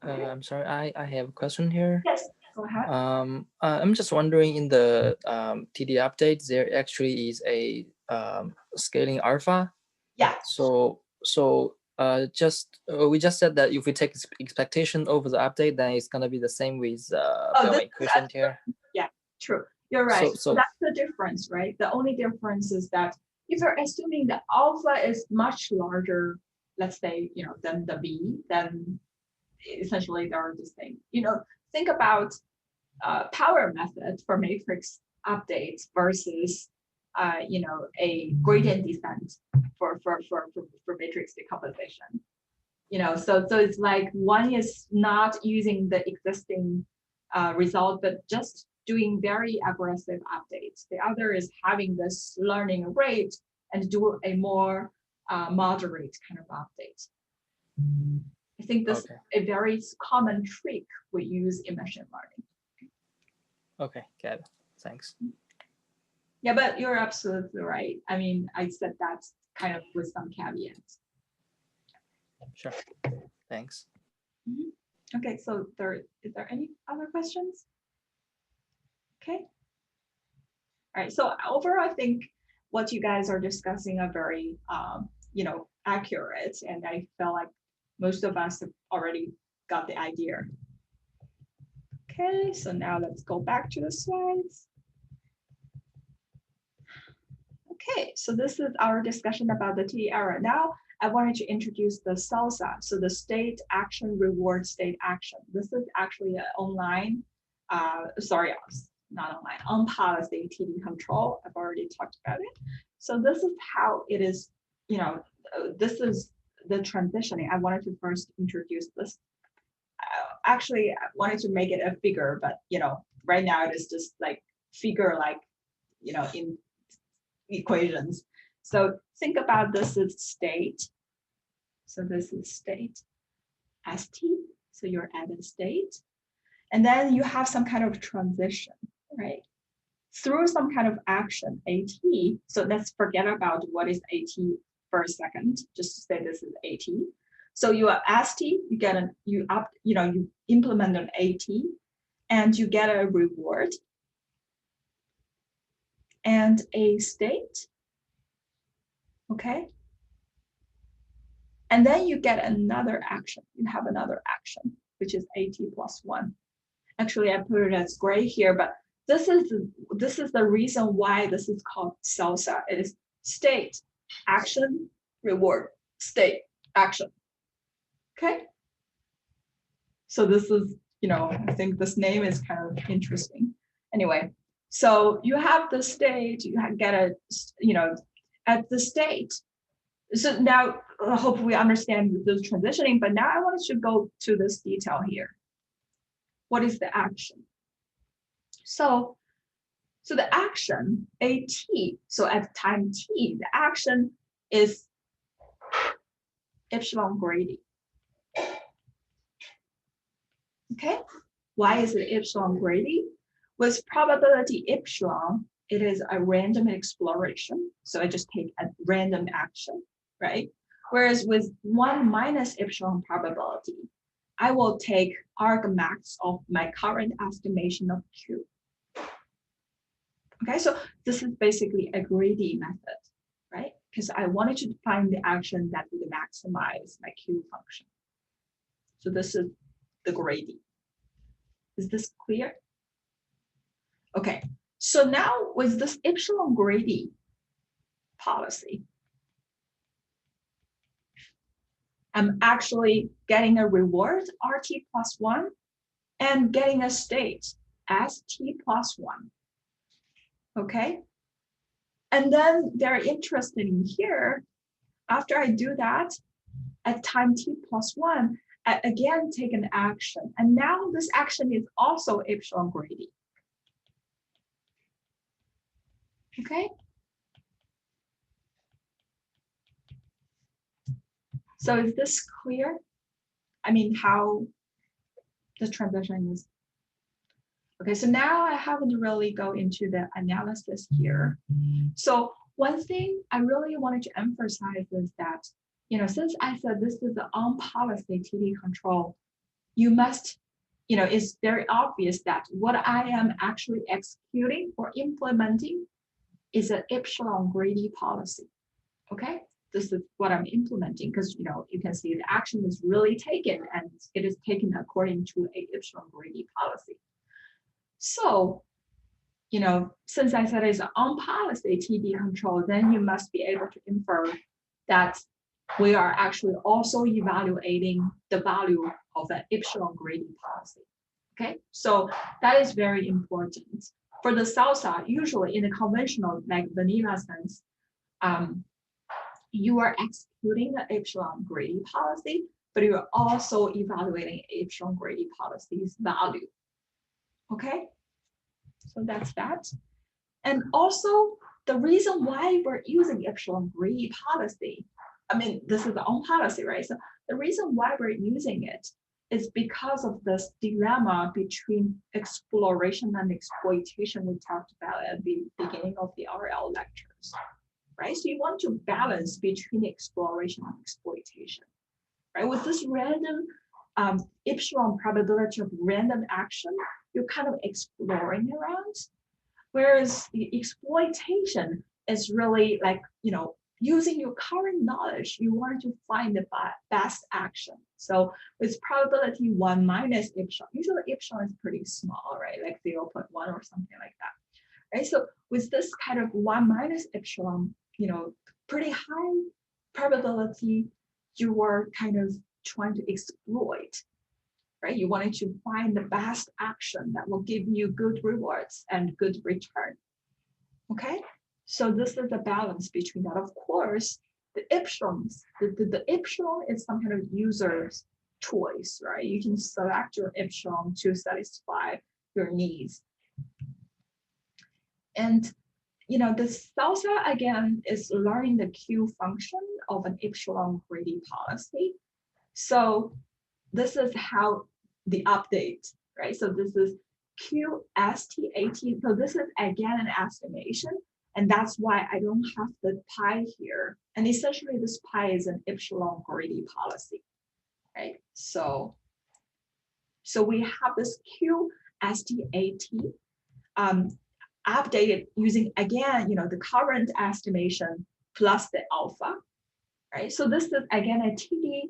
I'm sorry, I have a question here. Yes, go ahead. I'm just wondering, in the TD update, there actually is a scaling alpha. Yeah. So we just said that if we take expectation over the update, then it's gonna be the same with Bellman equation here. Yeah, true. You're right. So that's the difference, right? The only difference is that if you're assuming that alpha is much larger, let's say, than the V, then essentially they're the same. Think about power method for matrix updates versus a gradient descent for matrix decomposition. So it's like one is not using the existing result, but just doing very aggressive updates. The other is having this learning rate and do a more moderate kind of update. I think this is a very common trick we use in machine learning. Okay, got it. Thanks. Yeah, but you're absolutely right. I mean, I said that kind of with some caveats. Sure. Thanks. Mm-hmm. Okay, so is there any other questions? Okay. All right. So overall, I think what you guys are discussing are very, accurate, and I feel like most of us have already got the idea. Okay, so now let's go back to the slides. Okay, so this is our discussion about the TD error. Now I wanted to introduce the SARSA, so the state action reward state action. This is actually an online, not online, on policy TD control. I've already talked about it. So this is how it is, this is the transitioning. I wanted to first introduce this. Actually, I wanted to make it a figure, but right now it is just like figure, like in equations. So think about this as state. So this is state, ST. So you're at a state. And then you have some kind of transition, right? Through some kind of action, AT. So let's forget about what is AT for a second, just say this is AT. So you are ST, you get you implement an AT and you get a reward and a state, okay? And then you get another action, you have another action, which is AT plus 1. Actually, I put it as gray here, but this is the reason why this is called SARSA. It is state, action, reward, state, action. Okay. So this is, I think this name is kind of interesting. Anyway, so you have the state, you get a, at the state. So now I hope we understand the transitioning, but now I want to go to this detail here. What is the action? So the action, AT, so at time t, the action is epsilon gradient. Okay, why is it epsilon gradient? With probability epsilon, it is a random exploration. So I just take a random action, right? Whereas with 1 minus epsilon probability, I will take argmax of my current estimation of Q. Okay, so this is basically a greedy method, right? Because I wanted to find the action that would maximize my Q function. So this is the greedy. Is this clear? Okay, so now with this epsilon greedy policy, I'm actually getting a reward, RT plus 1, and getting a state, ST plus 1. Okay? And then they're interested in here, after I do that, at time t plus 1, I again take an action. And now this action is also epsilon greedy. Okay? So is this clear? I mean, how the transition is. Okay, so now I haven't really go into the analysis here. So one thing I really wanted to emphasize is that, since I said this is the on-policy TD control, you must, it's very obvious that what I am actually executing or implementing is an epsilon greedy policy, okay? This is what I'm implementing because, you can see the action is really taken and it is taken according to a epsilon greedy policy. So, since I said it's an on-policy TD control, then you must be able to infer that we are actually also evaluating the value of an epsilon greedy policy. Okay, so that is very important. For the SARSA, usually in the conventional, like vanilla sense, you are executing the epsilon greedy policy, but you are also evaluating epsilon greedy policy's value. Okay, so that's that. And also the reason why we're using epsilon greedy policy, I mean, this is the own policy, right? So the reason why we're using it is because of this dilemma between exploration and exploitation we talked about at the beginning of the RL lectures, right? So you want to balance between exploration and exploitation, right? With this random epsilon probability of random action, you're kind of exploring around, whereas the exploitation is really like, using your current knowledge, you want to find the best action. So with probability 1 minus epsilon, usually epsilon is pretty small, right? Like 0.1 or something like that, right? So with this kind of 1 minus epsilon, pretty high probability, you are kind of trying to exploit, right? You wanted to find the best action that will give you good rewards and good return, okay? So this is the balance between that. Of course, the epsilons, the epsilon is some kind of user's choice, right? You can select your epsilon to satisfy your needs. And the SARSA again is learning the Q function of an epsilon greedy policy. So this is how the update, right? So this is QSTAT. So this is again an estimation. And that's why I don't have the pi here. And essentially this pi is an epsilon greedy policy, right? So we have this QSTAT updated using, again, the current estimation plus the alpha, right? So this is again a TD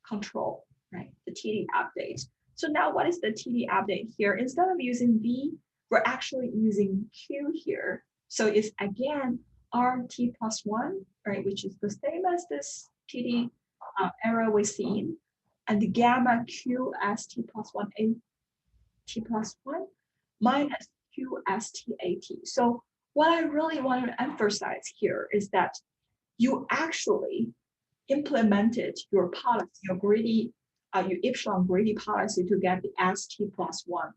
control, right? The TD update. So now what is the TD update here? Instead of using V, we're actually using Q here. So it's again RT plus 1, right? Which is the same as this TD error we've seen. And the gamma QST plus 1 AT plus 1 minus QSTAT. So what I really want to emphasize here is that you actually implemented your policy, your greedy, your epsilon greedy policy to get the ST plus 1.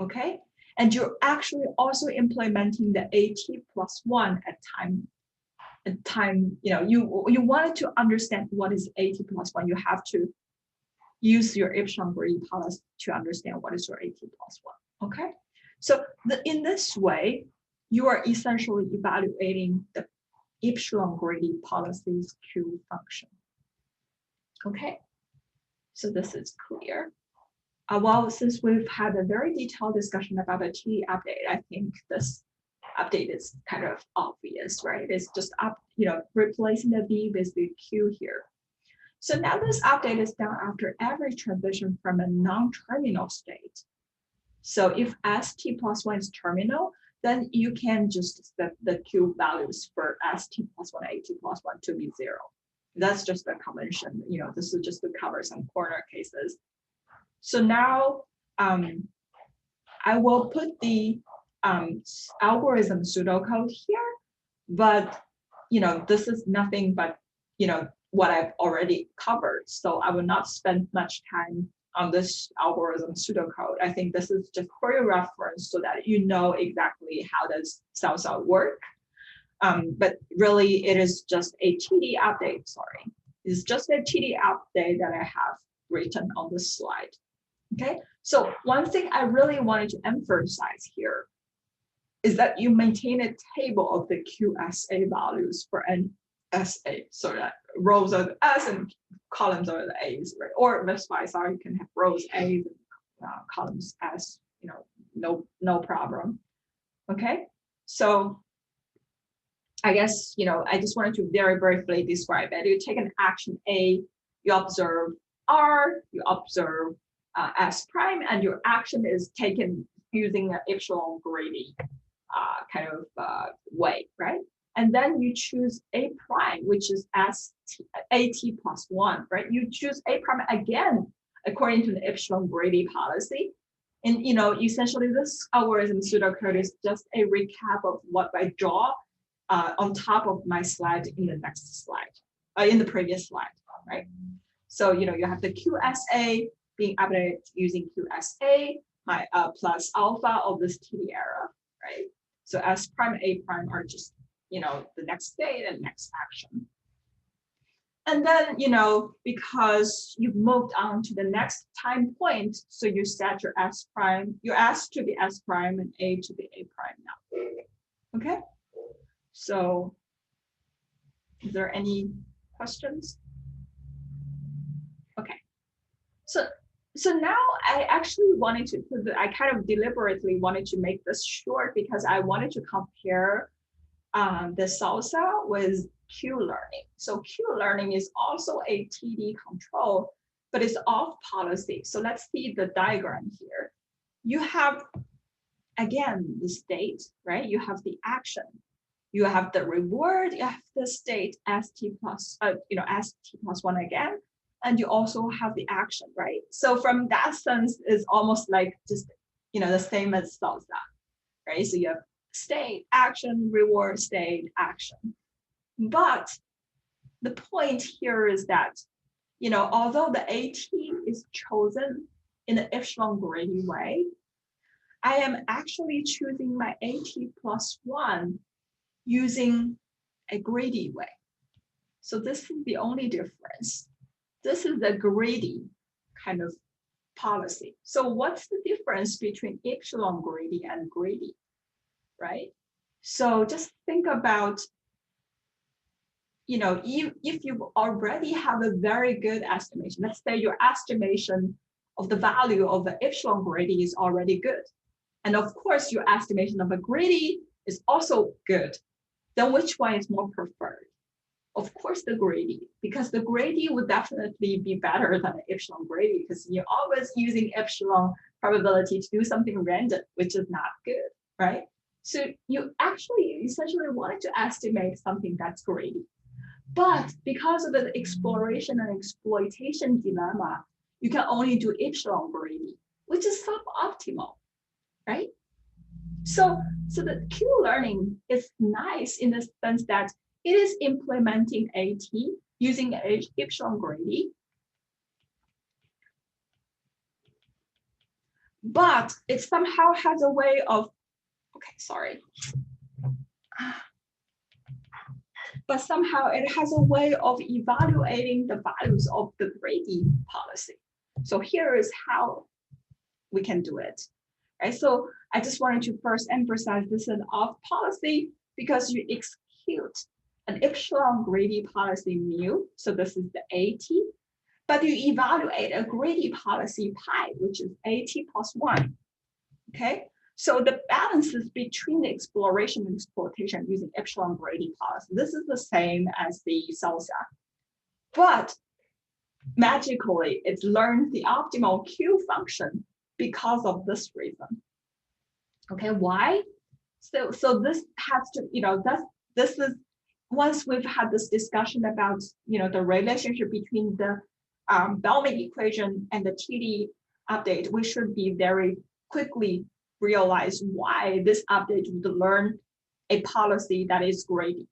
Okay, and you're actually also implementing the AT plus 1 at time. You wanted to understand what is AT plus 1. You have to use your epsilon greedy policy to understand what is your AT plus 1. Okay, so in this way, you are essentially evaluating the epsilon greedy policy's Q function. Okay, so this is clear. Well, since we've had a very detailed discussion about the TD update, I think this update is kind of obvious, right? It's just replacing the V with the Q here. So now this update is done after every transition from a non-terminal state. So if ST plus 1 is terminal, then you can just set the Q values for ST plus 1, AT plus 1 to be 0. That's just a convention. This is just to cover some corner cases. So now I will put the algorithm pseudocode here, but this is nothing but what I've already covered. So I will not spend much time on this algorithm pseudocode. I think this is just for your reference so that you know exactly how does SARSA work. But really, it is just a TD update. Sorry, it's just a TD update that I have written on this slide. Okay, so one thing I really wanted to emphasize here is that you maintain a table of the QSA values for an SA, so that rows are the S and columns are the A's, right? Or vice versa, you can have rows A and columns S, no problem. Okay, so I guess, I just wanted to very briefly describe it. You take an action A, you observe R, you observe S prime, and your action is taken using an epsilon greedy kind of way, right? And then you choose A prime, which is AT plus 1, right? You choose A prime again, according to the epsilon greedy policy. And, essentially this algorithm pseudocode is just a recap of what I draw on top of my slide in the next slide, in the previous slide, right? So, you have the QSA being updated using QSA plus alpha of this TD error, right? So S prime, A prime are just, the next state and next action. And then, because you've moved on to the next time point, so you set your S prime, your S to be S prime and A to be A prime now. Okay, so is there any questions? Okay, so now I actually wanted to, I kind of deliberately wanted to make this short because I wanted to compare the SARSA with Q learning. So Q learning is also a TD control, but it's off policy. So let's see the diagram here. You have, again, the state, right? You have the action. You have the reward, you have the state ST plus 1 again. And you also have the action, right? So from that sense, it's almost like just, the same as SARSA, right? So you have state, action, reward, state, action. But the point here is that, although the AT is chosen in an epsilon greedy way, I am actually choosing my AT+1 using a greedy way. So this is the only difference. This is the greedy kind of policy. So what's the difference between epsilon greedy and greedy, right? So just think about, if you already have a very good estimation, let's say your estimation of the value of the epsilon greedy is already good. And of course, your estimation of a greedy is also good. Then which one is more preferred? Of course, the greedy, because the greedy would definitely be better than the epsilon greedy, because you're always using epsilon probability to do something random, which is not good, right? So you actually essentially wanted to estimate something that's greedy. But because of the exploration and exploitation dilemma, you can only do epsilon greedy, which is suboptimal, right? So the Q-learning is nice in the sense that it is implementing AT using epsilon greedy, but it somehow has a way of, but somehow it has a way of evaluating the values of the greedy policy. So here is how we can do it, right? So I just wanted to first emphasize this is an off policy because you execute an epsilon greedy policy mu, so this is the AT, but you evaluate a greedy policy pi, which is AT+1, okay? So the balances between the exploration and exploitation using epsilon greedy policy, this is the same as the SARSA, but magically it learned the optimal Q function because of this reason. Okay, why? So this has to, this is, once we've had this discussion about, the relationship between the Bellman equation and the TD update, we should be very quickly realize why this update would learn a policy that is greedy.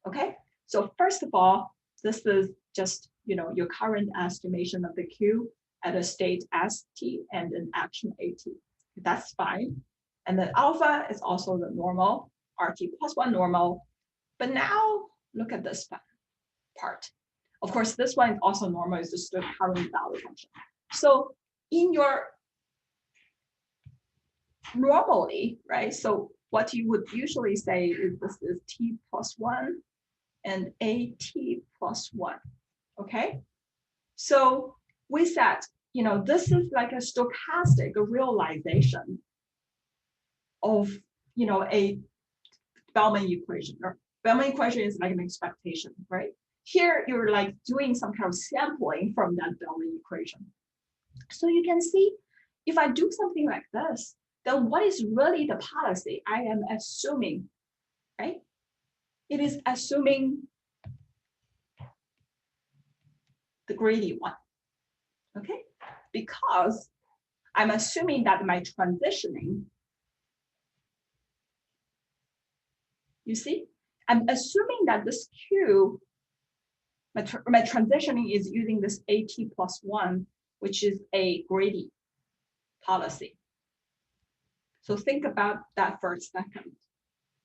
Okay, so first of all, this is just, your current estimation of the Q at a state ST and an action AT. That's fine. And then alpha is also the normal, RT+1 normal. But now look at this part. Of course, this one is also normal, is just the current value function. So in your normally, right? So what you would usually say is this is T+1 and AT+1, okay? So we said, this is like a stochastic realization of, a Bellman equation. Or Bellman equation is like an expectation, right? Here, you're like doing some kind of sampling from that Bellman equation. So you can see, if I do something like this, then what is really the policy I am assuming, right? It is assuming the greedy one, okay? Because I'm assuming that my transitioning, you see, I'm assuming that this Q, my transitioning is using this AT+1, which is a greedy policy. So think about that for a second,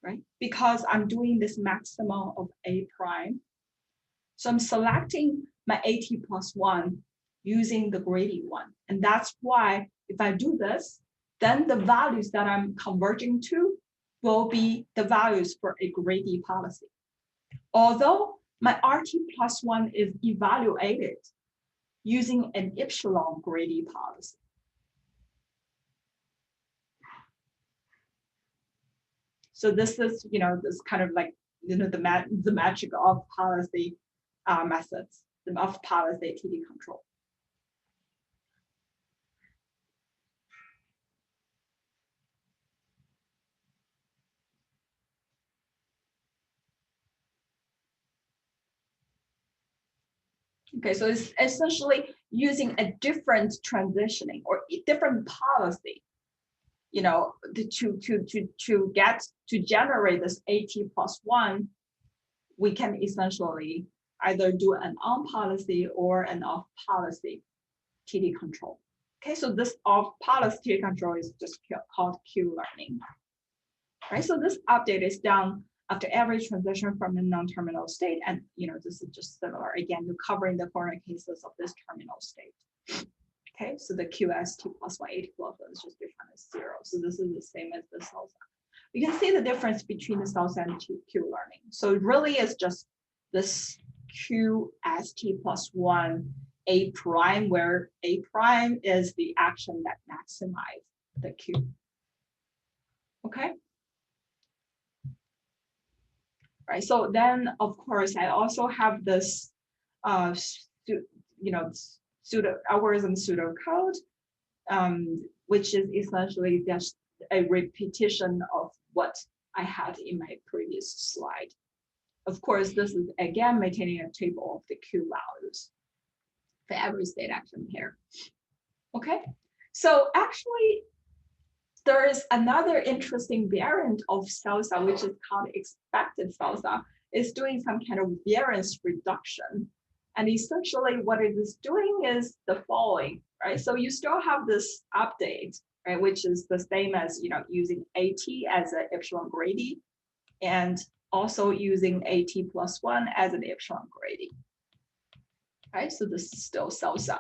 right? Because I'm doing this maximum of A prime. So I'm selecting my AT+1 using the greedy one. And that's why if I do this, then the values that I'm converging to will be the values for a greedy policy. Although my RT+1 is evaluated using an epsilon greedy policy. So this is, this kind of like, the magic of policy methods, of policy TD control. Okay, so it's essentially using a different transitioning or a different policy, to generate this AT+1, we can essentially either do an on policy or an off policy TD control. Okay, so this off-policy control is just called Q learning. Right, so this update is done after every transition from a non-terminal state, and this is just similar. Again, you're covering the corner cases of this terminal state. Okay, so the QST plus 180 flow is just defined as 0. So this is the same as the SARSA. You can see the difference between the SARSA and Q learning. So it really is just this QST plus 1 A prime, where A prime is the action that maximizes the Q. Okay. Right. So then, of course, I also have this, algorithm pseudocode, which is essentially just a repetition of what I had in my previous slide. Of course, this is again maintaining a table of the Q values for every state action pair. Okay. So actually, there is another interesting variant of SARSA, which is called expected SARSA. It's doing some kind of variance reduction. And essentially what it is doing is the following, right? So you still have this update, right? Which is the same as, using AT as an epsilon grady, and also using AT plus 1 as an epsilon grady, right? So this is still SARSA.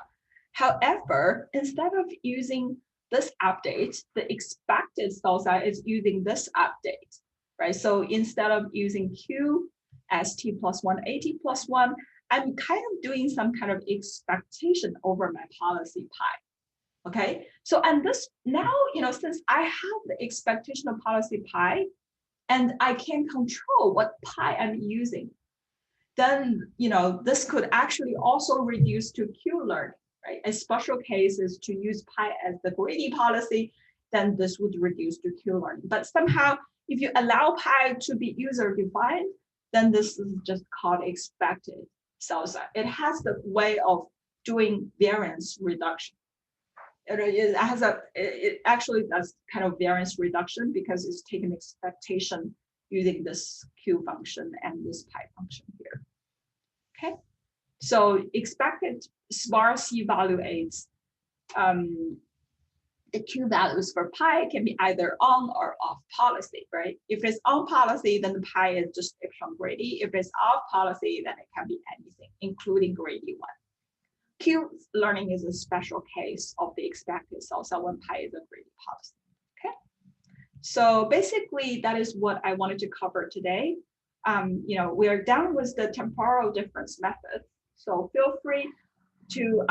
However, instead of using this update, the expected SARSA is using this update, right? So instead of using Q ST plus 1, AT plus 1, I'm kind of doing some kind of expectation over my policy pi. Okay, so and this now, since I have the expectation of policy pi, and I can control what pi I'm using, then this could actually also reduce to Q learning. Right? A special case is to use pi as the greedy policy, then this would reduce to Q learning. But somehow, if you allow pi to be user-defined, then this is just called expected SARSA. It has the way of doing variance reduction. It actually does kind of variance reduction because it's taking expectation using this Q function and this pi function here. Okay. So expected sparse evaluates the Q values for pi can be either on or off policy, right? If it's on policy, then the pi is just epsilon grady. If it's off policy, then it can be anything, including grady 1. Q learning is a special case of the expected SARSA when pi is a grady policy. Okay. So basically, that is what I wanted to cover today. We are done with the temporal difference method. So feel free to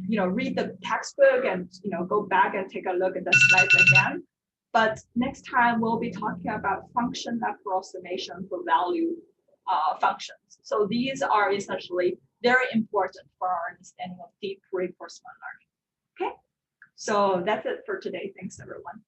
read the textbook and go back and take a look at the slides again. But next time we'll be talking about function approximation for value functions. So these are essentially very important for our understanding of deep reinforcement learning. Okay, so that's it for today. Thanks everyone.